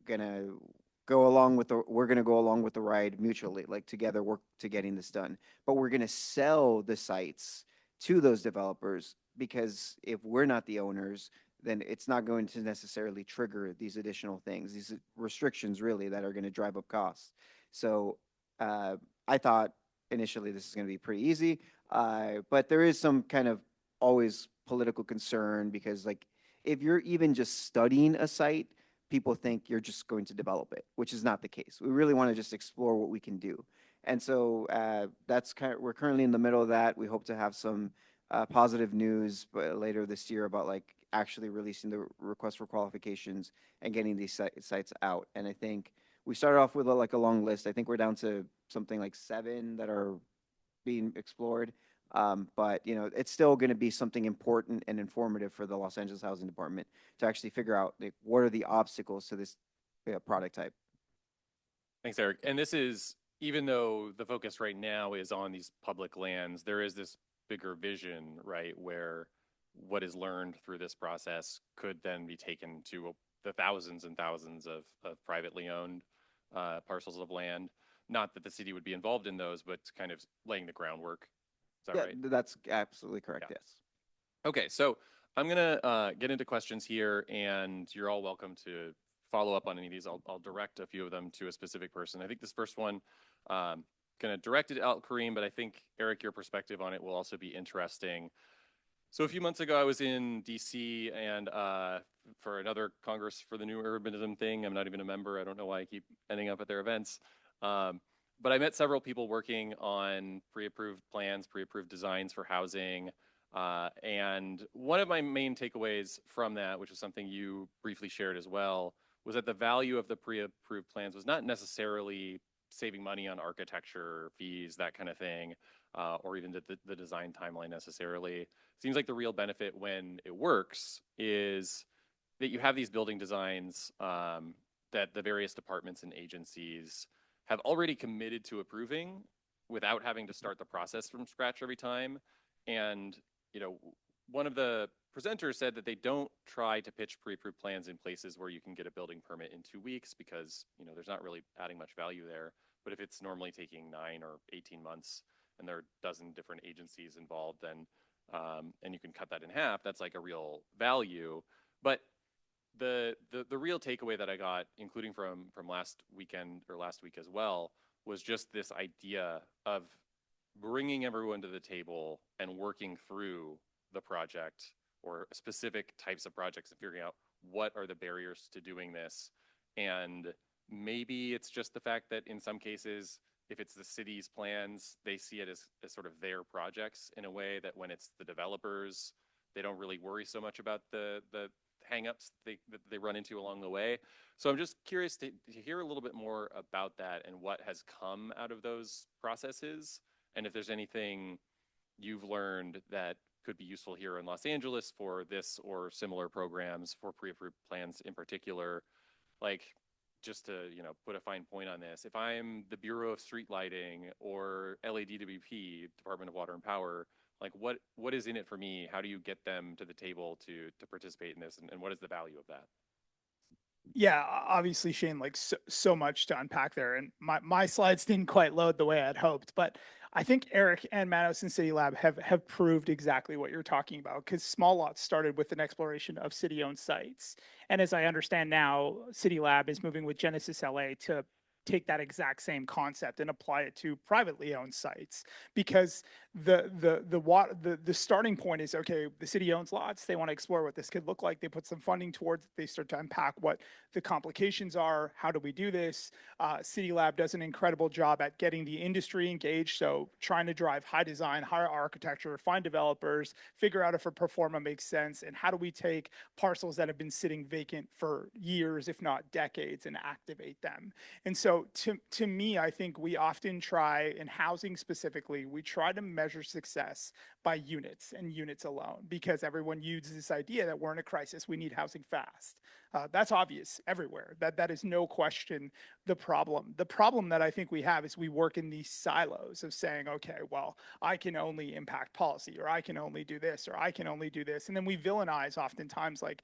going to we're going to go along with the ride mutually, like together work to getting this done. But we're going to sell the sites to those developers, because if we're not the owners, then it's not going to necessarily trigger these additional things, these restrictions really that are going to drive up costs. So I thought initially this is going to be pretty easy, but there is some kind of always political concern, because like, if you're even just studying a site, people think you're just going to develop it, which is not the case. We really want to just explore what we can do. And so we're currently in the middle of that. We hope to have some positive news later this year about like actually releasing the request for qualifications and getting these sites out. And I think we started off with like a long list. I think we're down to something like 7 that are being explored. But it's still going to be something important and informative for the Los Angeles Housing Department to actually figure out like, what are the obstacles to this product type. Thanks, Eric. And this is, even though the focus right now is on these public lands, there is this bigger vision, right, where what is learned through this process could then be taken to the thousands and thousands of privately owned parcels of land. Not that the city would be involved in those, but kind of laying the groundwork. Is that right? That's absolutely correct, Yeah. yes. Okay, so I'm gonna get into questions here, and you're all welcome to follow up on any of these. I'll direct a few of them to a specific person. I think this first one, gonna direct it to Alkarim, but I think, Eric, your perspective on it will also be interesting. So a few months ago, I was in DC and for another Congress for the New Urbanism thing. I'm not even a member. I don't know why I keep ending up at their events. But I met several people working on pre-approved plans, pre-approved designs for housing. And one of my main takeaways from that, which was something you briefly shared as well, was that the value of the pre-approved plans was not necessarily saving money on architecture fees, that kind of thing, or even the design timeline necessarily. Seems like the real benefit when it works is that you have these building designs that the various departments and agencies have already committed to approving without having to start the process from scratch every time. And, one of the presenters said that they don't try to pitch pre-approved plans in places where you can get a building permit in 2 weeks, because, there's not really adding much value there. But if it's normally taking 9 or 18 months and there are a dozen different agencies involved, then, and you can cut that in half, that's like a real value. But the real takeaway that I got, including from last weekend or last week as well, was just this idea of bringing everyone to the table and working through the project or specific types of projects and figuring out what are the barriers to doing this. And maybe it's just the fact that in some cases, if it's the city's plans, they see it as sort of their projects in a way that when it's the developers, they don't really worry so much about the hangups that they run into along the way. So I'm just curious to hear a little bit more about that and what has come out of those processes, and if there's anything you've learned that could be useful here in Los Angeles for this or similar programs for pre-approved plans in particular. Like, just to, put a fine point on this, if I'm the Bureau of Street Lighting or LADWP, Department of Water and Power, like what is in it for me? How do you get them to the table to participate in this, and what is the value of that? Yeah, obviously, Shane, like so much to unpack there, and my slides didn't quite load the way I'd hoped, but I think Eric and Manos and City Lab have proved exactly what you're talking about, because small lots started with an exploration of city-owned sites, and as I understand now, City Lab is moving with Genesis LA to take that exact same concept and apply it to privately owned sites, because the starting point is, okay, the city owns lots, they want to explore what this could look like, they put some funding towards it, they start to unpack what the complications are, how do we do this. City Lab does an incredible job at getting the industry engaged, so trying to drive high design, higher architecture, find developers, figure out if a pro forma makes sense, and how do we take parcels that have been sitting vacant for years, if not decades, and activate them. And so to me, I think we often try, in housing specifically, we try to measure success by units and units alone, because everyone uses this idea that we're in a crisis, we need housing fast. That's obvious everywhere. That is no question the problem. The problem that I think we have is we work in these silos of saying, okay, well, I can only impact policy, or I can only do this, or I can only do this. And then we villainize oftentimes, like,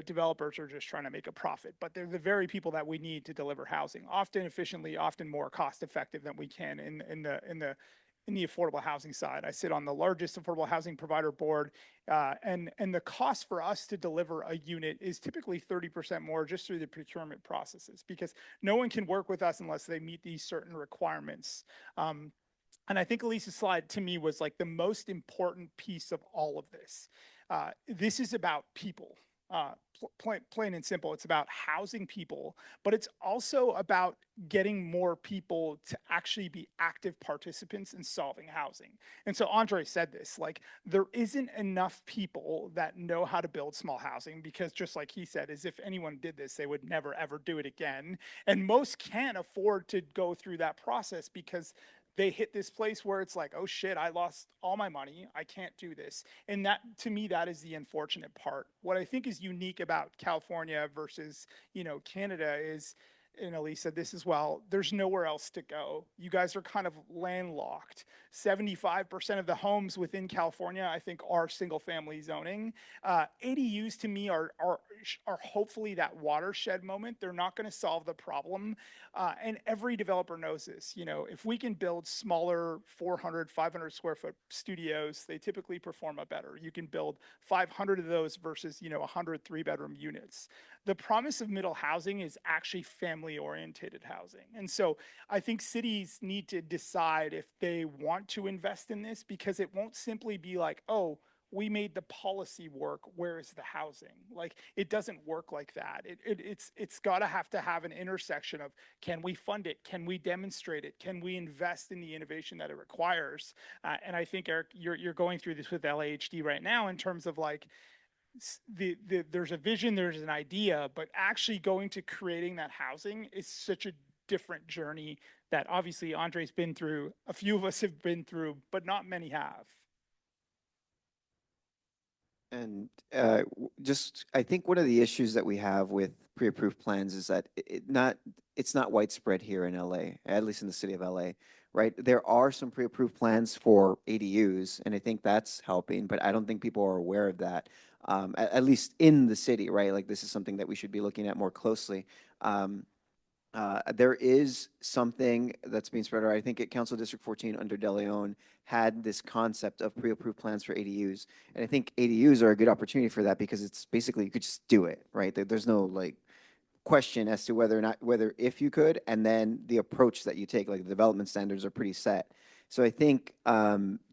developers are just trying to make a profit, but they're the very people that we need to deliver housing, often efficiently, often more cost effective than we can in the affordable housing side. I sit on the largest affordable housing provider board, and the cost for us to deliver a unit is typically 30% more just through the procurement processes, because no one can work with us unless they meet these certain requirements. And I think Elisa's slide to me was like the most important piece of all of this. This is about people. Plain and simple, it's about housing people, but it's also about getting more people to actually be active participants in solving housing. And so Andre said this, like, there isn't enough people that know how to build small housing, because just like he said, as if anyone did this, they would never ever do it again. And most can't afford to go through that process, because they hit this place where it's like, oh shit, I lost all my money, I can't do this. And that, to me, that is the unfortunate part. What I think is unique about California versus, Canada is, and Elise said this as well, there's nowhere else to go. You guys are kind of landlocked. 75% of the homes within California, I think, are single family zoning. ADUs to me are hopefully that watershed moment. They're not going to solve the problem. And every developer knows this. If we can build smaller 400, 500 square foot studios, they typically perform better. You can build 500 of those versus, 100 3-bedroom units. The promise of middle housing is actually family orientated housing. And so I think cities need to decide if they want to invest in this, because it won't simply be like, oh, we made the policy work, where is the housing? Like, it doesn't work like that. It's got to have an intersection of, can we fund it? Can we demonstrate it? Can we invest in the innovation that it requires? And I think, Eric, you're going through this with LAHD right now, in terms of like, there's a vision, there's an idea, but actually going to creating that housing is such a different journey that obviously Andre's been through, a few of us have been through, but not many have. And I think one of the issues that we have with pre-approved plans is that it's not widespread here in LA, at least in the city of LA, right? There are some pre-approved plans for ADUs, and I think that's helping, but I don't think people are aware of that, at least in the city, right? Like, this is something that we should be looking at more closely. There is something that's being spread around. I think at Council District 14 under De Leon had this concept of pre-approved plans for ADUs. And I think ADUs are a good opportunity for that, because it's basically, you could just do it, right? There's no like question as to whether if you could, and then the approach that you take, like the development standards are pretty set. So I think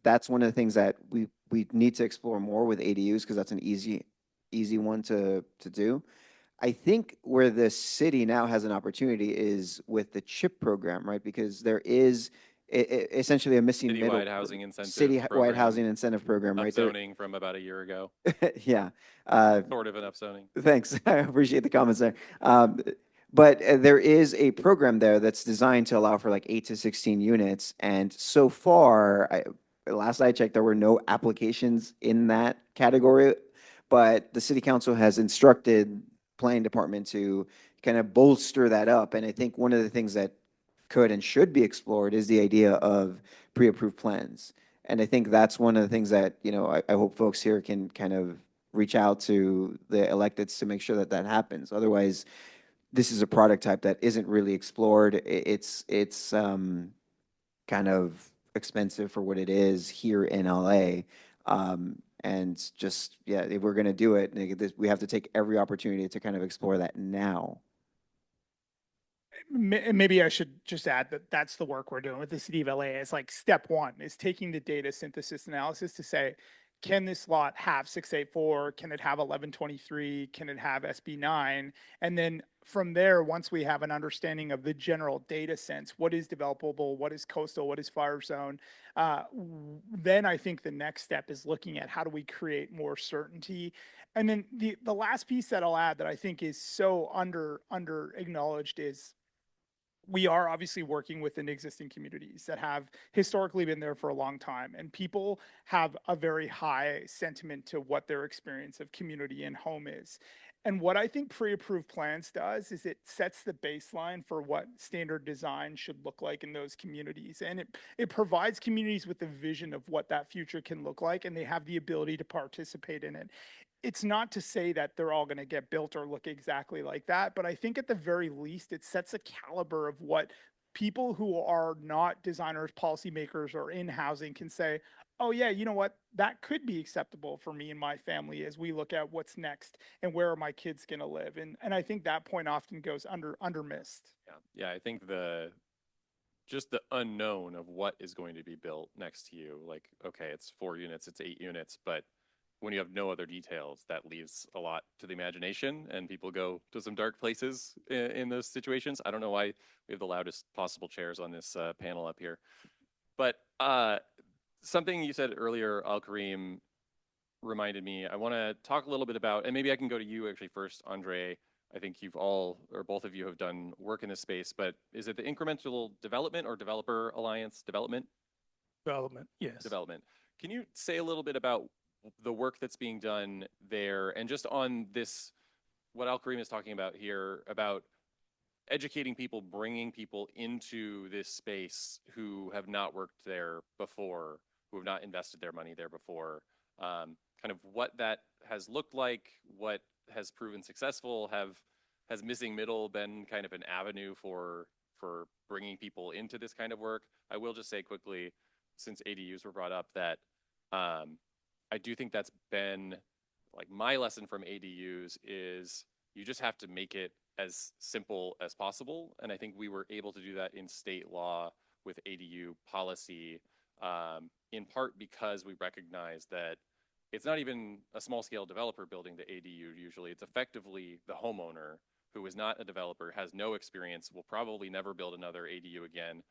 that's one of the things that we need to explore more with ADUs, because that's an easy one to do. I think where the city now has an opportunity is with the CHIP program, right? Because there is essentially a missing middle. Citywide housing incentive Citywide program. housing incentive program, right? So, Upzoning from about a year ago. yeah. Sort of an upzoning. Thanks. I appreciate the comments there. But there is a program there that's designed to allow for like 8 to 16 units. And so far, last I checked, there were no applications in that category. But the city council has instructed planning department to kind of bolster that up. And I think one of the things that could and should be explored is the idea of pre-approved plans. And I think that's one of the things that, I hope folks here can kind of reach out to the electeds to make sure that that happens. Otherwise, this is a product type that isn't really explored. It's kind of expensive for what it is here in LA. And just, yeah, if we're going to do it, we have to take every opportunity to kind of explore that now. Maybe I should just add that that's the work we're doing with the city of LA. It's like step one is taking the data synthesis analysis to say, can this lot have 684? Can it have 1123? Can it have SB9? And then from there, once we have an understanding of the general data sense, what is developable, what is coastal, what is fire zone, then I think the next step is looking at how do we create more certainty. And then the last piece that I'll add that I think is so under acknowledged is we are obviously working within existing communities that have historically been there for a long time, and people have a very high sentiment to what their experience of community and home is. And what I think pre-approved plans does is it sets the baseline for what standard design should look like in those communities. And it provides communities with a vision of what that future can look like, and they have the ability to participate in it. It's not to say that they're all going to get built or look exactly like that, but I think at the very least, it sets a caliber of what people who are not designers, policymakers, or in housing can say, oh yeah, you know what, that could be acceptable for me and my family as we look at what's next and where are my kids going to live. And I think that point often goes under missed. Yeah, I think just the unknown of what is going to be built next to you, like, okay, it's 4 units, it's 8 units, but when you have no other details, that leaves a lot to the imagination, and people go to some dark places in those situations. I don't know why we have the loudest possible chairs on this panel up here. But something you said earlier, Alkarim, reminded me. I want to talk a little bit about, and maybe I can go to you actually first, Andre. I think you've all, or both of you have done work in this space, but is it the incremental development or developer alliance development? Development, yes. Development. Can you say a little bit about the work that's being done there, and just on this, what Alkarim is talking about here, about educating people, bringing people into this space who have not worked there before, who have not invested their money there before, kind of what that has looked like, what has proven successful, has missing middle been kind of an avenue for bringing people into this kind of work? I will just say quickly, since ADUs were brought up, that I do think that's been, like, my lesson from ADUs is you just have to make it as simple as possible. And I think we were able to do that in state law with ADU policy, in part because we recognize that it's not even a small scale developer building the ADU usually. It's effectively the homeowner who is not a developer, has no experience, will probably never build another ADU again,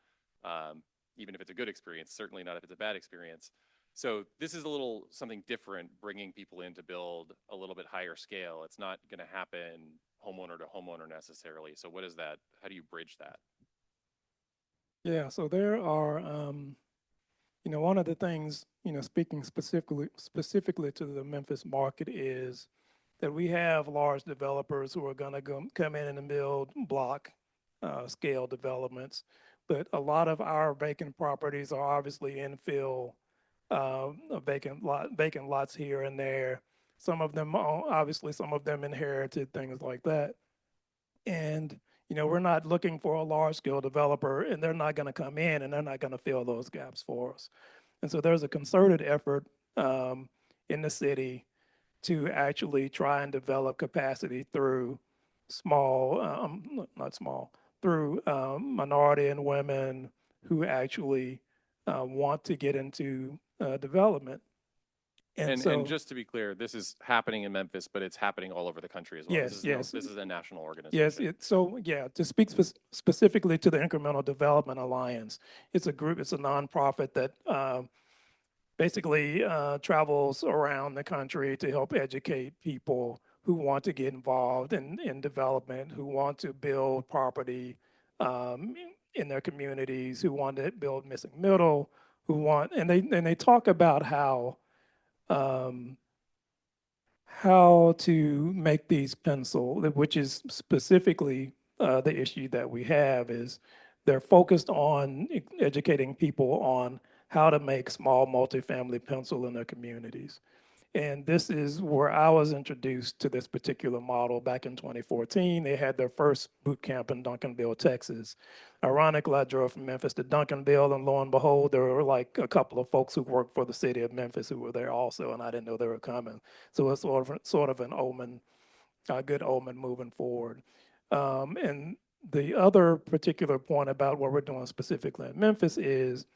even if it's a good experience, certainly not if it's a bad experience. So this is a little something different, bringing people in to build a little bit higher scale. It's not going to happen homeowner to homeowner necessarily. So what is that? How do you bridge that? Yeah, so there are, one of the things, speaking specifically to the Memphis market is that we have large developers who are going to come in and build block scale developments. But a lot of our vacant properties are obviously infill, vacant lots here and there. Some of them, obviously, some of them inherited, things like that. And, we're not looking for a large scale developer, and they're not going to come in and they're not going to fill those gaps for us. And so there's a concerted effort in the city to actually try and develop capacity through through minority and women who actually want to get into development. And just to be clear, this is happening in Memphis, but it's happening all over the country as well. Yes, yes. This is a national Yes, organization. to speak specifically to the Incremental Development Alliance, it's a group, it's a nonprofit that basically travels around the country to help educate people who want to get involved in development, who want to build property in their communities, who want to build missing middle, and they talk about um, how to make these pencil, which is specifically the issue that we have is they're focused on educating people on how to make small multifamily pencil in their communities. And this is where I was introduced to this particular model back in 2014. They had their first boot camp in Duncanville, Texas. Ironically, I drove from Memphis to Duncanville, and lo and behold, there were like a couple of folks who worked for the city of Memphis who were there also, and I didn't know they were coming. So it's sort of an omen, a good omen moving forward. And the other particular point about what we're doing specifically in Memphis is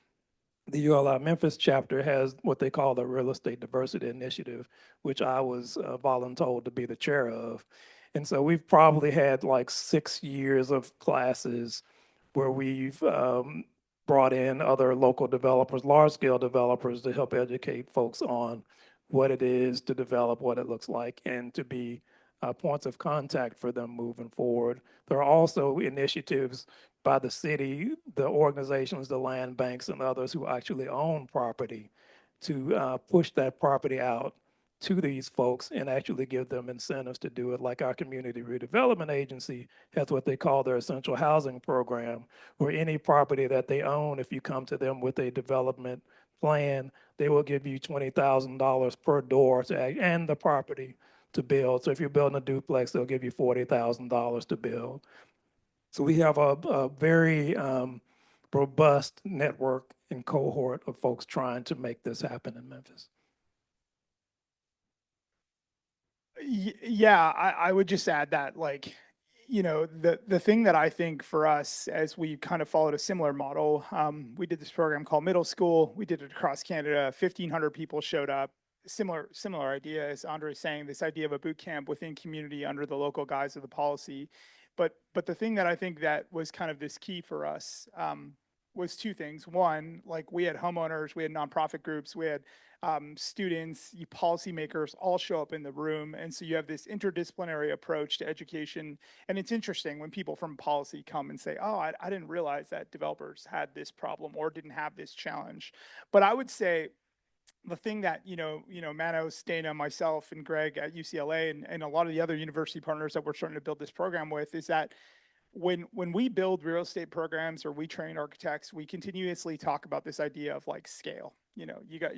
the ULI Memphis chapter has what they call the Real Estate Diversity Initiative, which I was voluntold to be the chair of. And so we've probably had like 6 years of classes where we've brought in other local developers, large scale developers, to help educate folks on what it is to develop, what it looks like, and to be points of contact for them moving forward. There are also initiatives by the city, the organizations, the land banks, and others who actually own property to push that property out to these folks and actually give them incentives to do it. Like our community redevelopment agency has what they call their essential housing program, where any property that they own, if you come to them with a development plan, they will give you $20,000 per door and the property to build. So if you're building a duplex, they'll give you $40,000 to build. So we have a very robust network and cohort of folks trying to make this happen in Memphis. Yeah, I would just add that, like, the thing that I think for us, as we kind of followed a similar model, we did this program called Middle School. We did it across Canada. 1,500 people showed up. Similar idea, as Andre's saying, this idea of a boot camp within community under the local guise of the policy. But the thing that I think that was kind of this key for us was two things. One, like, we had homeowners, we had nonprofit groups, we had students, policymakers all show up in the room. And so you have this interdisciplinary approach to education. And it's interesting when people from policy come and say, oh, I didn't realize that developers had this problem or didn't have this challenge. But I would say the thing that, Manos, Dana, myself, and Greg at UCLA and a lot of the other university partners that we're starting to build this program with is that when we build real estate programs or we train architects, we continuously talk about this idea of like scale. You're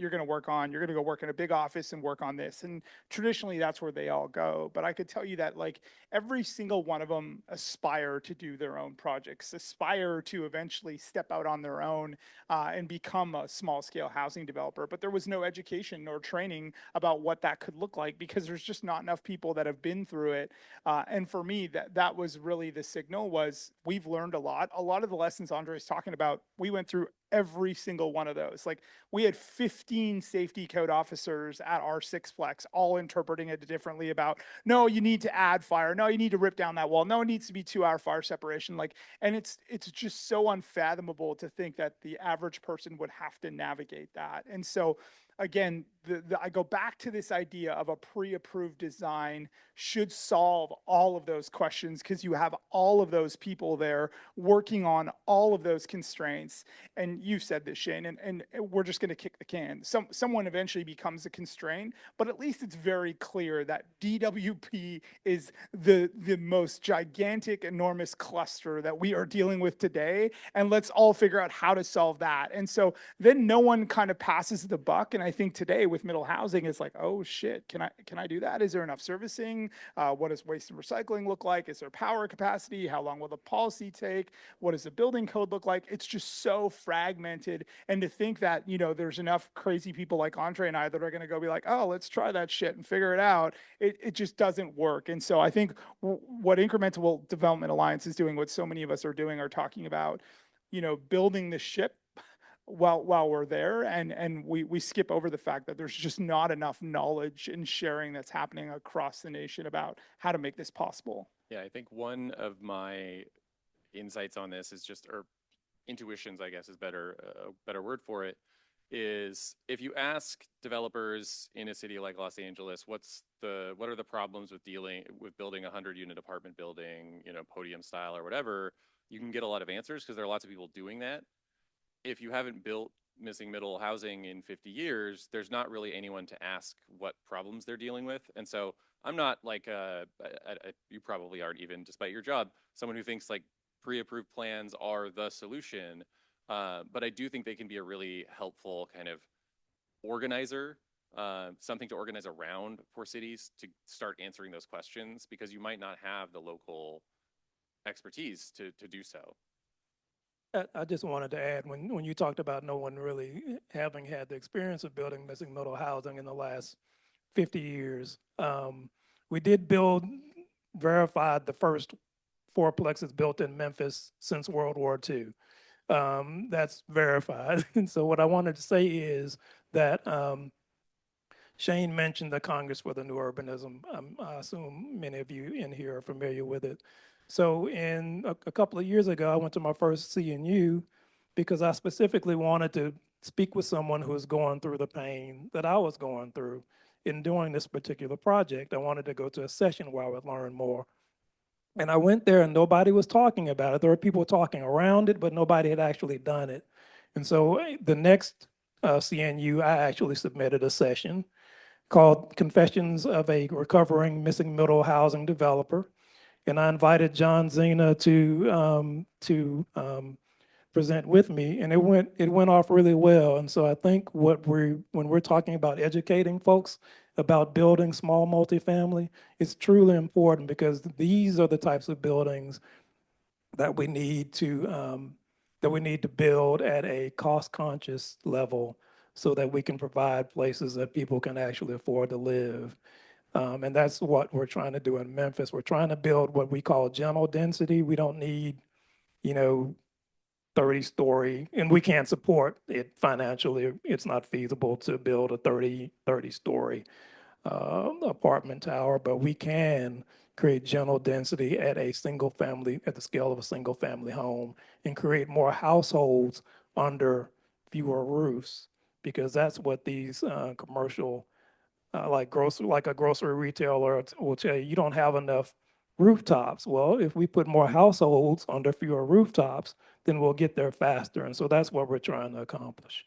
going to go work in a big office and work on this. And traditionally that's where they all go. But I could tell you that like every single one of them aspire to do their own projects, aspire to eventually step out on their own and become a small scale housing developer. But there was no education or training about what that could look like because there's just not enough people that have been through it. And for me, that was really the signal. Was we've learned a lot of the lessons Andre is talking about. We went through every single one of those. Like, we had 15 safety code officers at our sixplex, all interpreting it differently about, no, you need to add fire. No, you need to rip down that wall. No, it needs to be 2-hour fire separation. Like, and it's just so unfathomable to think that the average person would have to navigate that. And so again, I go back to this idea of a pre-approved design should solve all of those questions because you have all of those people there working on all of those constraints. And you've said this, Shane, and we're just going to kick the can. Someone eventually becomes a constraint, but at least it's very clear that DWP is the most gigantic, enormous cluster that we are dealing with today. And let's all figure out how to solve that. And so then no one kind of passes the buck. And I think today with middle housing, it's like, oh shit, can I do that? Is there enough servicing? What does waste and recycling look like? Is there power capacity? How long will the policy take? What does the building code look like? It's just so fragmented. And to think that, there's enough crazy people like Andre and I that are going to go be like, oh, let's try that shit and figure it out. It just doesn't work. And so I think what Incremental Development Alliance is doing, what so many of us are doing, are talking about, building the ship while we're there, and we skip over the fact that there's just not enough knowledge and sharing that's happening across the nation about how to make this possible. Yeah, I think one of my insights on this is just, or intuitions, I guess is better, a better word for it, is if you ask developers in a city like Los Angeles, what are the problems with building a 100-unit apartment building, podium style or whatever, you can get a lot of answers because there are lots of people doing that. If you haven't built missing middle housing in 50 years, there's not really anyone to ask what problems they're dealing with. And so I'm not like, you probably aren't even, despite your job, someone who thinks like pre-approved plans are the solution. But I do think they can be a really helpful kind of organizer, something to organize around for cities to start answering those questions, because you might not have the local expertise to do so. I just wanted to add, when you talked about no one really having had the experience of building missing middle housing in the last 50 years, we did verified the first fourplexes built in Memphis since World War II. That's verified. And so what I wanted to say is that Shane mentioned the Congress for the New Urbanism. I assume many of you in here are familiar with it. So a couple of years ago, I went to my first CNU because I specifically wanted to speak with someone who was going through the pain that I was going through in doing this particular project. I wanted to go to a session where I would learn more. And I went there and nobody was talking about it. There were people talking around it, but nobody had actually done it. And so the next CNU, I actually submitted a session called Confessions of a Recovering Missing Middle Housing Developer. And I invited John Zena to present with me, and it went off really well. And so I think when we're talking about educating folks about building small multifamily, it's truly important, because these are the types of buildings that we need to build at a cost-conscious level so that we can provide places that people can actually afford to live. And that's what we're trying to do in Memphis. We're trying to build what we call gentle density. We don't need, 30-story, and we can't support it financially. It's not feasible to build a 30-story apartment tower, but we can create gentle density at the scale of a single family home, and create more households under fewer roofs, because that's what these commercial like a grocery retailer will tell you, you don't have enough rooftops. Well, if we put more households under fewer rooftops, then we'll get there faster. And so that's what we're trying to accomplish.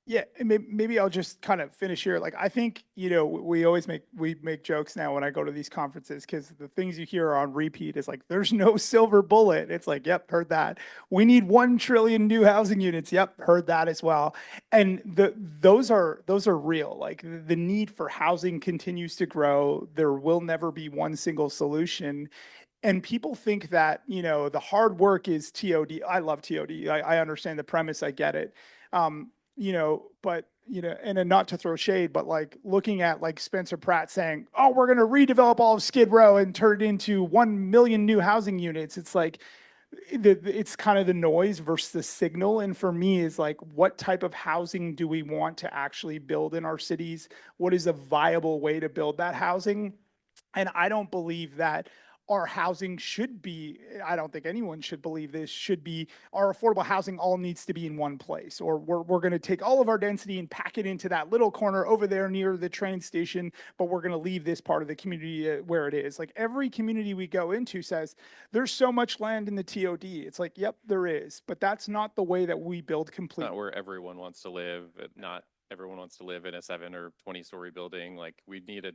Yeah, and maybe I'll just kind of finish here. Like, I think, we make jokes now when I go to these conferences, because the things you hear on repeat is like, there's no silver bullet. It's like, yep, heard that. We need 1 trillion new housing units. Yep, heard that as well. And those are real. Like, the need for housing continues to grow. There will never be one single solution. And people think that, the hard work is TOD. I love TOD. I understand the premise. I get it. But, and not to throw shade, but like looking at like Spencer Pratt saying, oh, we're going to redevelop all of Skid Row and turn it into 1 million new housing units. It's like, it's kind of the noise versus the signal. And for me is like, what type of housing do we want to actually build in our cities? What is a viable way to build that housing? And I don't believe that our housing should be, I don't think anyone should believe this, should be our affordable housing all needs to be in one place, or we're going to take all of our density and pack it into that little corner over there near the train station, but we're going to leave this part of the community where it is. Like, every community we go into says there's so much land in the TOD. It's like, yep, there is, but that's not the way that we build complete. Not where everyone wants to live, not everyone wants to live in a 7 or 20-story building. Like, we need a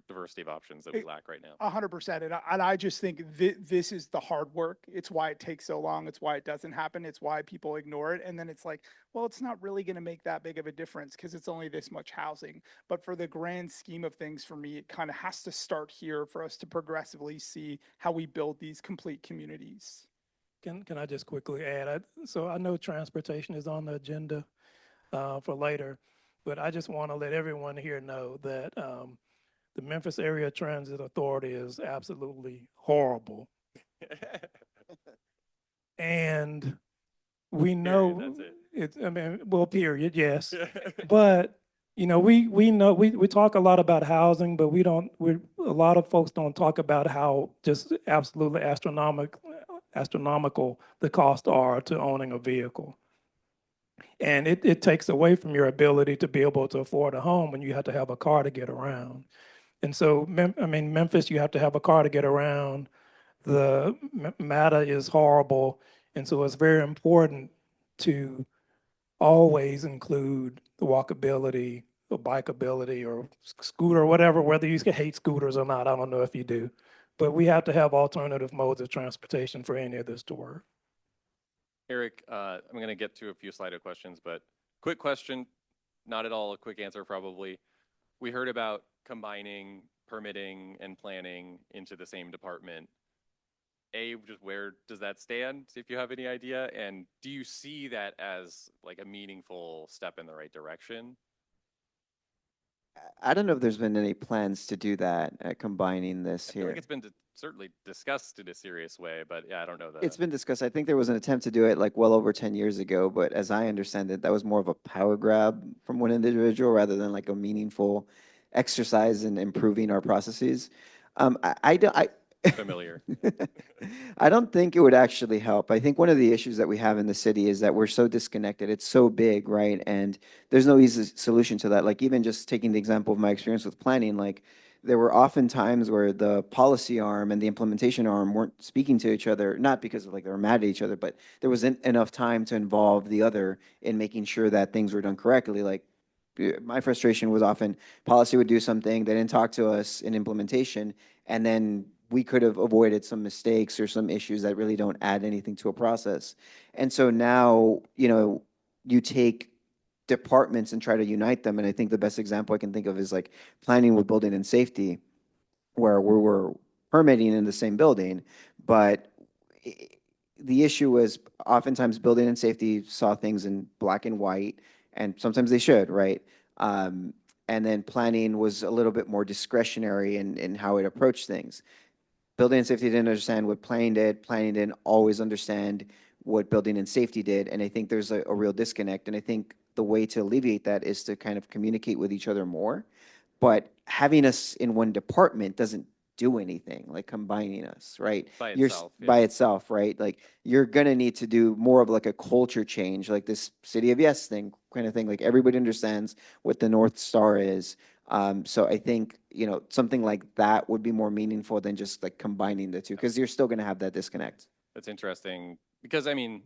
diversity of options that we lack right now. 100%. And I just think this is the hard work. It's why it takes so long. It's why it doesn't happen. It's why people ignore it. And then it's like, well, it's not really going to make that big of a difference because it's only this much housing. But for the grand scheme of things, for me, it kind of has to start here for us to progressively see how we build these complete communities. Can I just quickly add? So I know transportation is on the agenda for later, but I just want to let everyone here know that the Memphis Area Transit Authority is absolutely horrible. And we know That's it. it's, I mean, well, period, yes. But, you know, we know, we talk a lot about housing, but a lot of folks don't talk about how just absolutely astronomical the costs are to owning a vehicle. And it takes away from your ability to be able to afford a home when you have to have a car to get around. And so, I mean, Memphis, you have to have a car to get around. The MATA is horrible. And so it's very important to always include the walkability or bikeability or scooter or whatever, whether you hate scooters or not, I don't know if you do. But we have to have alternative modes of transportation for any of this to work. Eric, I'm going to get to a few Slido questions, but quick question, not at all a quick answer probably. We heard about combining permitting and planning into the same department. Just where does that stand, if you have any idea? And do you see that as like a meaningful step in the right direction? I don't know if there's been any plans to do that, combining this I feel here. like it's been certainly discussed in a serious way, but yeah, I don't know that. It's been discussed. I think there was an attempt to do it like well over 10 years ago, but as I understand it, that was more of a power grab from one individual rather than like a meaningful exercise in improving our processes. I don't, Familiar. I don't think it would actually help. I think one of the issues that we have in the city is that we're so disconnected. It's so big, right? And there's no easy solution to that. Like even just taking the example of my experience with planning, like there were often times where the policy arm and the implementation arm weren't speaking to each other, not because of like they were mad at each other, but there wasn't enough time to involve the other in making sure that things were done correctly. Like my frustration was often policy would do something, they didn't talk to us in implementation, and then we could have avoided some mistakes or some issues that really don't add anything to a process. And so now, you know, you take departments and try to unite them. And I think the best example I can think of is like planning with building and safety, where we were permitting in the same building, but the issue was oftentimes building and safety saw things in black and white, and sometimes they should, right? And then planning was a little bit more discretionary in how it approached things. Building and safety didn't understand what planning did. Planning didn't always understand what building and safety did. And I think there's a real disconnect. And I think the way to alleviate that is to kind of communicate with each other more. But having us in one department doesn't do anything, like combining us, right? By You're itself, yeah. by itself, right? Like you're gonna need to do more of like a culture change, like this city of yes thing kind of thing. Like everybody understands what the North Star is. So I think, you know, something like that would be more meaningful than just like combining the two, because you're still gonna have that disconnect. That's interesting because I mean,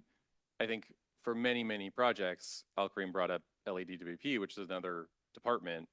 I think for many, many projects, Alkarim brought up LEDWP, which is another department,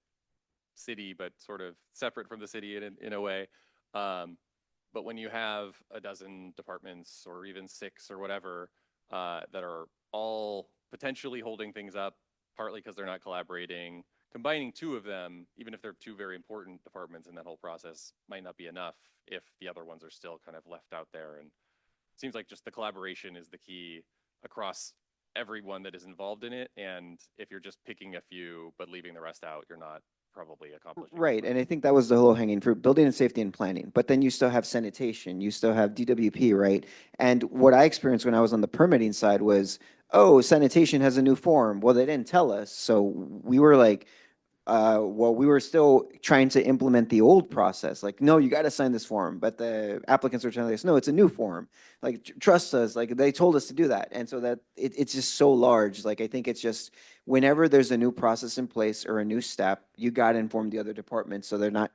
city, but sort of separate from the city in a way. But when you have a dozen departments or even 6 or whatever that are all potentially holding things up, partly because they're not collaborating, combining 2 of them, even if they're 2 very important departments in that whole process, might not be enough if the other ones are still kind of left out there. And it seems like just the collaboration is the key across everyone that is involved in it. And if you're just picking a few but leaving the rest out, you're not probably accomplishing. Right, and I think that was the low hanging fruit, building and safety and planning. But then you still have sanitation, you still have DWP, right? And what I experienced when I was on the permitting side was, oh, sanitation has a new form. Well, they didn't tell us, so we were like, well, we were still trying to implement the old process. Like, no, you got to sign this form. But the applicants were telling us, no, it's a new form. Like, trust us. Like, they told us to do that. And so that it's just so large. Like, I think it's just whenever there's a new process in place or a new step, you got to inform the other departments so they're not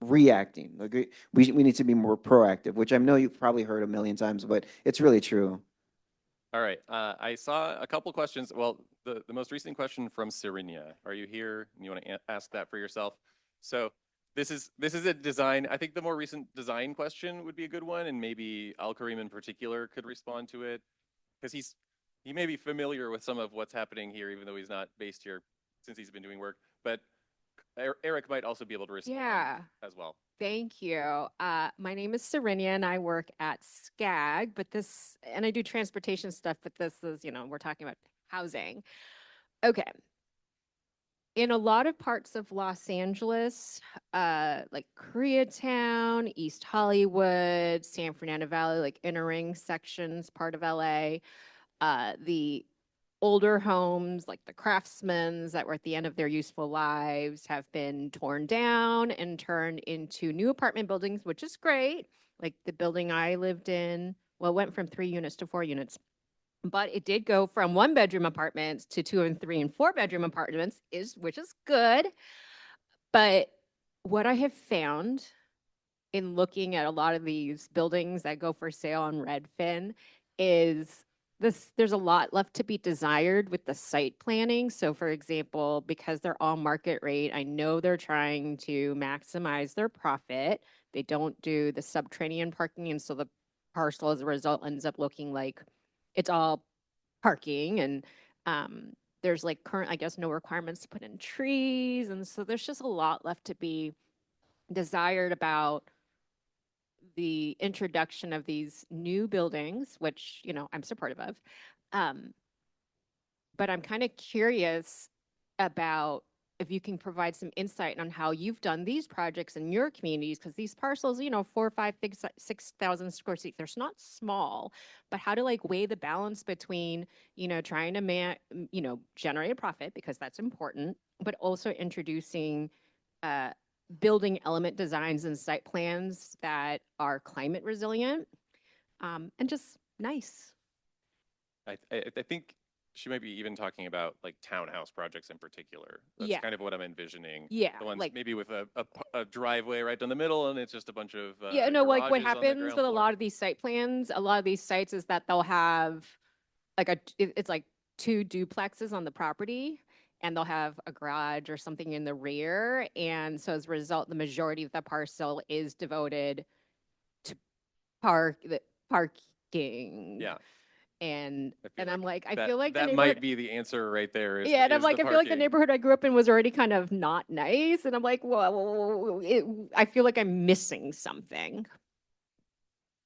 reacting. Like, we need to be more proactive, which I know you've probably heard a million times, but it's really true. All right. I saw a couple questions. Well, the most recent question from Serinia. Are you here? And you want to ask that for yourself? So this is a design. I think the more recent design question would be a good one, and maybe Alkarim in particular could respond to it, because he may be familiar with some of what's happening here, even though he's not based here since he's been doing work. But Eric might also be able to respond as well. Thank you. My name is Serinia and I work at SCAG, and I do transportation stuff, but this is, we're talking about housing. Okay. In a lot of parts of Los Angeles, like Koreatown, East Hollywood, San Fernando Valley, like inner ring sections, part of LA, The older homes, like the craftsmen's that were at the end of their useful lives, have been torn down and turned into new apartment buildings, which is great. Like the building I lived in, well, it went from 3 units to 4 units, but it did go from 1-bedroom apartments to 2 and 3 and 4-bedroom apartments, which is good. But what I have found in looking at a lot of these buildings that go for sale on Redfin is there's a lot left to be desired with the site planning. So for example, because they're all market rate, I know they're trying to maximize their profit. They don't do the subterranean parking, and so the parcel as a result ends up looking like it's all parking. And there's like I guess, no requirements to put in trees. And so there's just a lot left to be desired about the introduction of these new buildings, which, I'm supportive of. But I'm kind of curious about if you can provide some insight on how you've done these projects in your communities, because these parcels, 4, 5, 6,000 square feet, they're not small, but how to like weigh the balance between, trying to, generate a profit, because that's important, but also introducing building element designs and site plans that are climate resilient, and just nice. I think she might be even talking about like townhouse projects in particular. That's Yeah. kind of what I'm envisioning. Yeah, The ones like maybe with a driveway right down the middle, and it's just a bunch of yeah, no, like what garages on the happens ground with a floor. lot of these site plans, a lot of these sites is that they'll have like it's like 2 duplexes on the property, and they'll have a garage or something in the rear. And so as a result, the majority of the parcel is devoted to parking. Yeah. And I feel I'm like, I that, feel like the that neighborhood, might be the answer right there. yeah, and I'm is like, the I feel like the parking. neighborhood I grew up in was already kind of not nice. And I'm like, well, I feel like I'm missing something.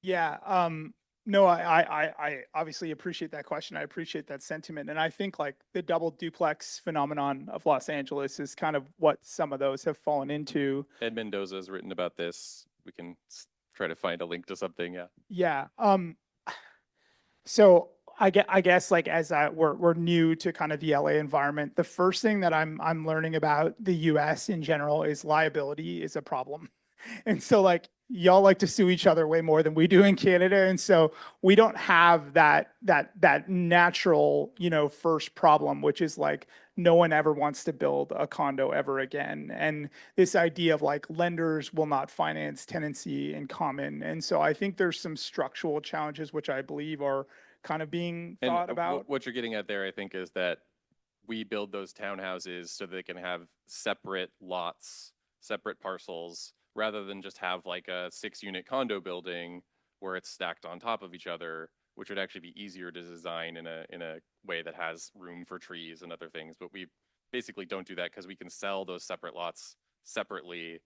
Yeah. No, I obviously appreciate that question. I appreciate that sentiment. And I think like the double duplex phenomenon of Los Angeles is kind of what some of those have fallen into. Ed Mendoza has written about this. We can try to find a link to something. Yeah. Yeah. So I guess like as we're new to kind of the LA environment, the first thing that I'm learning about the US in general is liability is a problem. And so like y'all like to sue each other way more than we do in Canada. And so we don't have that natural, first problem, which is like no one ever wants to build a condo ever again. And this idea of like lenders will not finance tenancy in common. And so I think there's some structural challenges which I believe are kind of being And thought about. what you're getting at there, I think, is that we build those townhouses so they can have separate lots, separate parcels, rather than just have like a 6-unit condo building where it's stacked on top of each other, which would actually be easier to design in a way that has room for trees and other things. But we basically don't do that because we can sell those separate lots separately,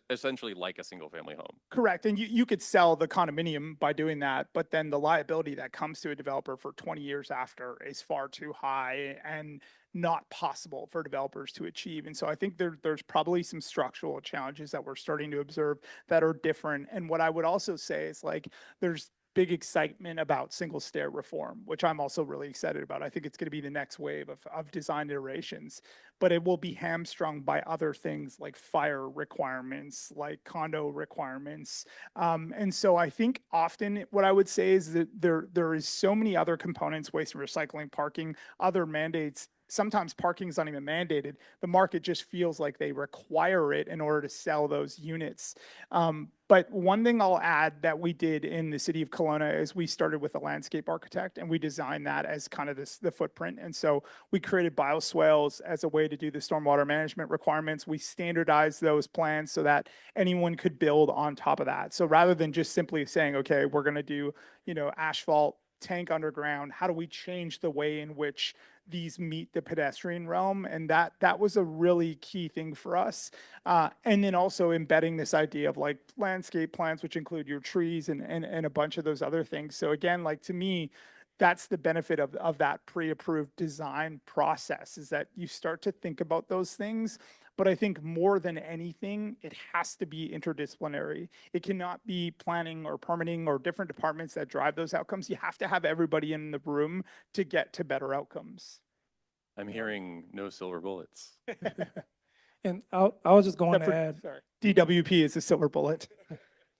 essentially like a single family home. Correct. And you could sell the condominium by doing that, but then the liability that comes to a developer for 20 years after is far too high and not possible for developers to achieve. And so I think there's probably some structural challenges that we're starting to observe that are different. And what I would also say is like there's big excitement about single stair reform, which I'm also really excited about. I think it's going to be the next wave of design iterations, but it will be hamstrung by other things like fire requirements, like condo requirements. And so I think often what I would say is that there is so many other components, waste and recycling, parking, other mandates. Sometimes parking is not even mandated. The market just feels like they require it in order to sell those units. But one thing I'll add that we did in the city of Kelowna is we started with a landscape architect and we designed that as kind of the footprint. And so we created bioswales as a way to do the stormwater management requirements. We standardized those plans so that anyone could build on top of that. So rather than just simply saying, okay, we're going to do, asphalt, tank underground, how do we change the way in which these meet the pedestrian realm? And that was a really key thing for us. And then also embedding this idea of like landscape plans, which include your trees and a bunch of those other things. So again, like to me, that's the benefit of that pre-approved design process, is that you start to think about those things. But I think more than anything, it has to be interdisciplinary. It cannot be planning or permitting or different departments that drive those outcomes. You have to have everybody in the room to get to better outcomes. I'm hearing no silver bullets. And I was just going Except to for- add, sorry, DWP is a silver bullet.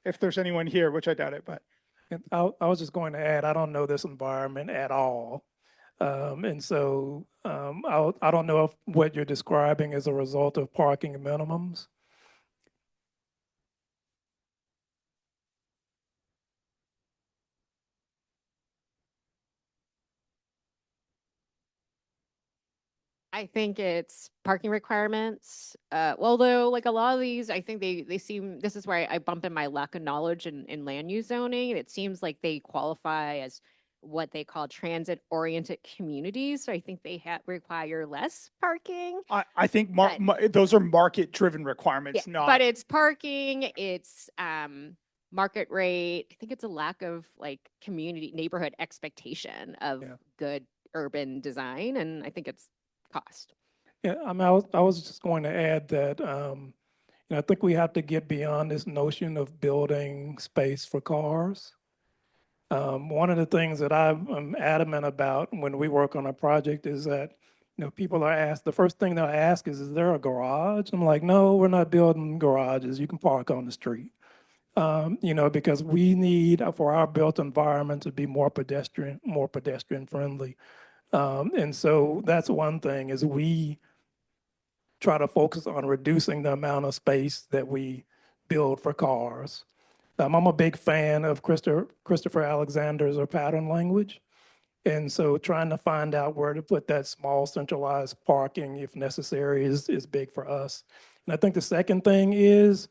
If there's anyone here, which I doubt it, but. and I was just going to add, I don't know this environment at all. And so I don't know if what you're describing is a result of parking minimums. I think it's parking requirements. Although like a lot of these, I think they seem, this is where I bump in my lack of knowledge in land use zoning. And it seems like they qualify as what they call transit oriented communities. So I think they require less parking. I think But- those are market-driven requirements, not. But it's parking, it's market rate. I think it's a lack of like community neighborhood expectation of Yeah. good urban design. And I think it's cost. Yeah, I was just going to add that, I think we have to get beyond this notion of building space for cars. One of the things that I'm adamant about when we work on a project is that, people are asked, the first thing they'll ask is there a garage? I'm like, no, we're not building garages. You can park on the street. Because we need for our built environment to be more pedestrian friendly. And so that's one thing is we try to focus on reducing the amount of space that we build for cars. I'm a big fan of Christopher Alexander's or pattern language. And so trying to find out where to put that small centralized parking, if necessary, is big for us. And I think the second thing is,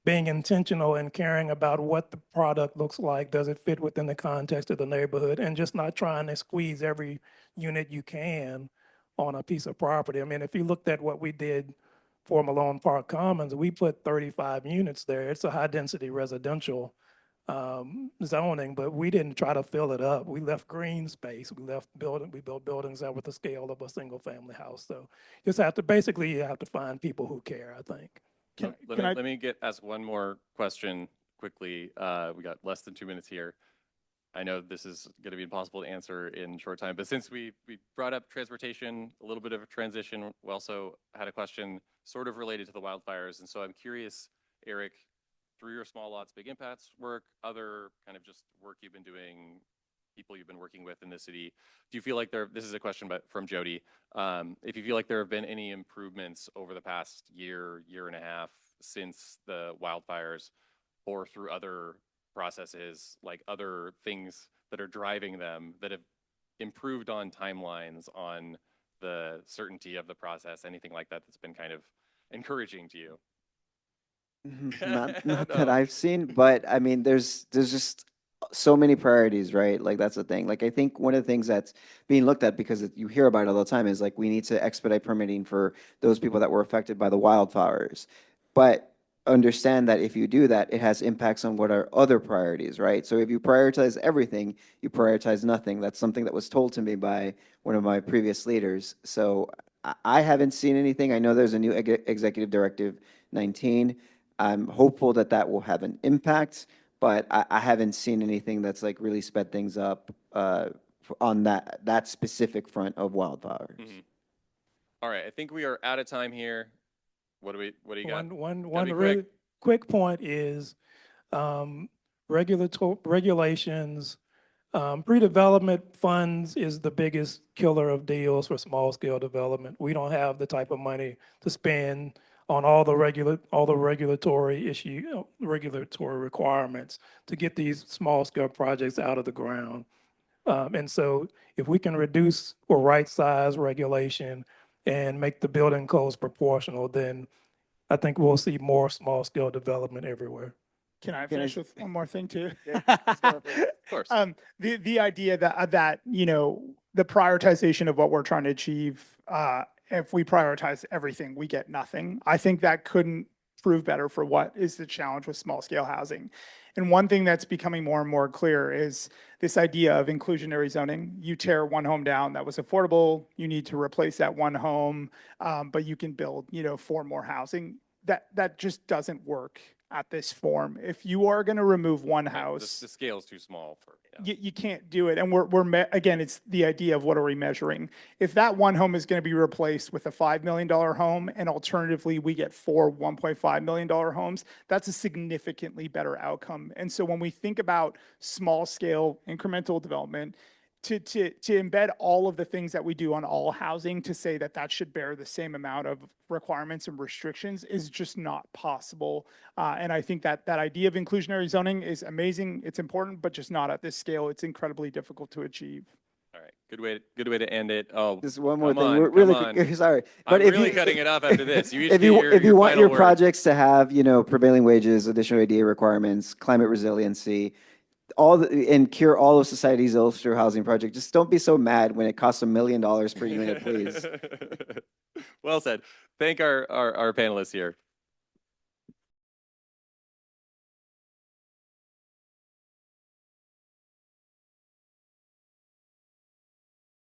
being intentional and caring about what the product looks like. Does it fit within the context of the neighborhood? And just not trying to squeeze every unit you can on a piece of property. I mean, if you looked at what we did for Malone Park Commons, we put 35 units there. It's a high density residential zoning, but we didn't try to fill it up. We left green space. We built buildings that were the scale of a single family house. So you have to find people who care, I think. Let me ask one more question quickly. We got less than 2 minutes here. I know this is going to be impossible to answer in short time, but since we brought up transportation, a little bit of a transition, we also had a question sort of related to the wildfires. And so I'm curious, Eric, through your small lots, big impacts work, other kind of just work you've been doing, people you've been working with in the city, do you feel like this is a question from Jody, if you feel like there have been any improvements over the past year and a half since the wildfires, or through other processes, like other things that are driving them that have improved on timelines, on the certainty of the process, anything like that that's been kind of encouraging to you? Not that I've seen, but I mean, there's just so many priorities, right? Like that's the thing. Like I think one of the things that's being looked at, because you hear about it all the time, is like we need to expedite permitting for those people that were affected by the wildfires. But understand that if you do that, it has impacts on what are other priorities, right? So if you prioritize everything, you prioritize nothing. That's something that was told to me by one of my previous leaders. So I haven't seen anything. I know there's a new executive directive 19. I'm hopeful that that will have an impact, but I haven't seen anything that's like really sped things up on that specific front of wildfires. Mm-hmm. All right, I think we are out of time here. What do you got? One really quick point is regulations. Pre-development funds is the biggest killer of deals for small scale development. We don't have the type of money to spend on all the regulatory requirements to get these small scale projects out of the ground. And so if we can reduce or right size regulation and make the building codes proportional, then I think we'll see more small scale development everywhere. Can I finish with one more thing too? Of course. The idea that the prioritization of what we're trying to achieve, if we prioritize everything, we get nothing. I think that couldn't prove better for what is the challenge with small scale housing. And one thing that's becoming more and more clear is this idea of inclusionary zoning. You tear one home down that was affordable, you need to replace that one home, but you can build, 4 more housing. That just doesn't work at this form. If you are going to remove one house, The scale's too small for, you can't do it. And again, it's the idea of what are we measuring? If that one home is going to be replaced with a $5 million home, and alternatively we get 4 $1.5 million homes, that's a significantly better outcome. And so when we think about small scale incremental development, to embed all of the things that we do on all housing, to say that should bear the same amount of requirements and restrictions is just not possible. And I think that idea of inclusionary zoning is amazing. It's important, but just not at this scale. It's incredibly difficult to achieve. all right, good way to end it. Oh, Just one more come thing. on, We're really come quick. on. Sorry, I'm but if really you cutting it off after this. You each if get you your, if you want final your word. projects to have prevailing wages, additional ADA requirements, climate resiliency, and cure all of society's ills through housing project, just don't be so mad when it costs $1 million per unit, please. Well said. Thank our panelists here.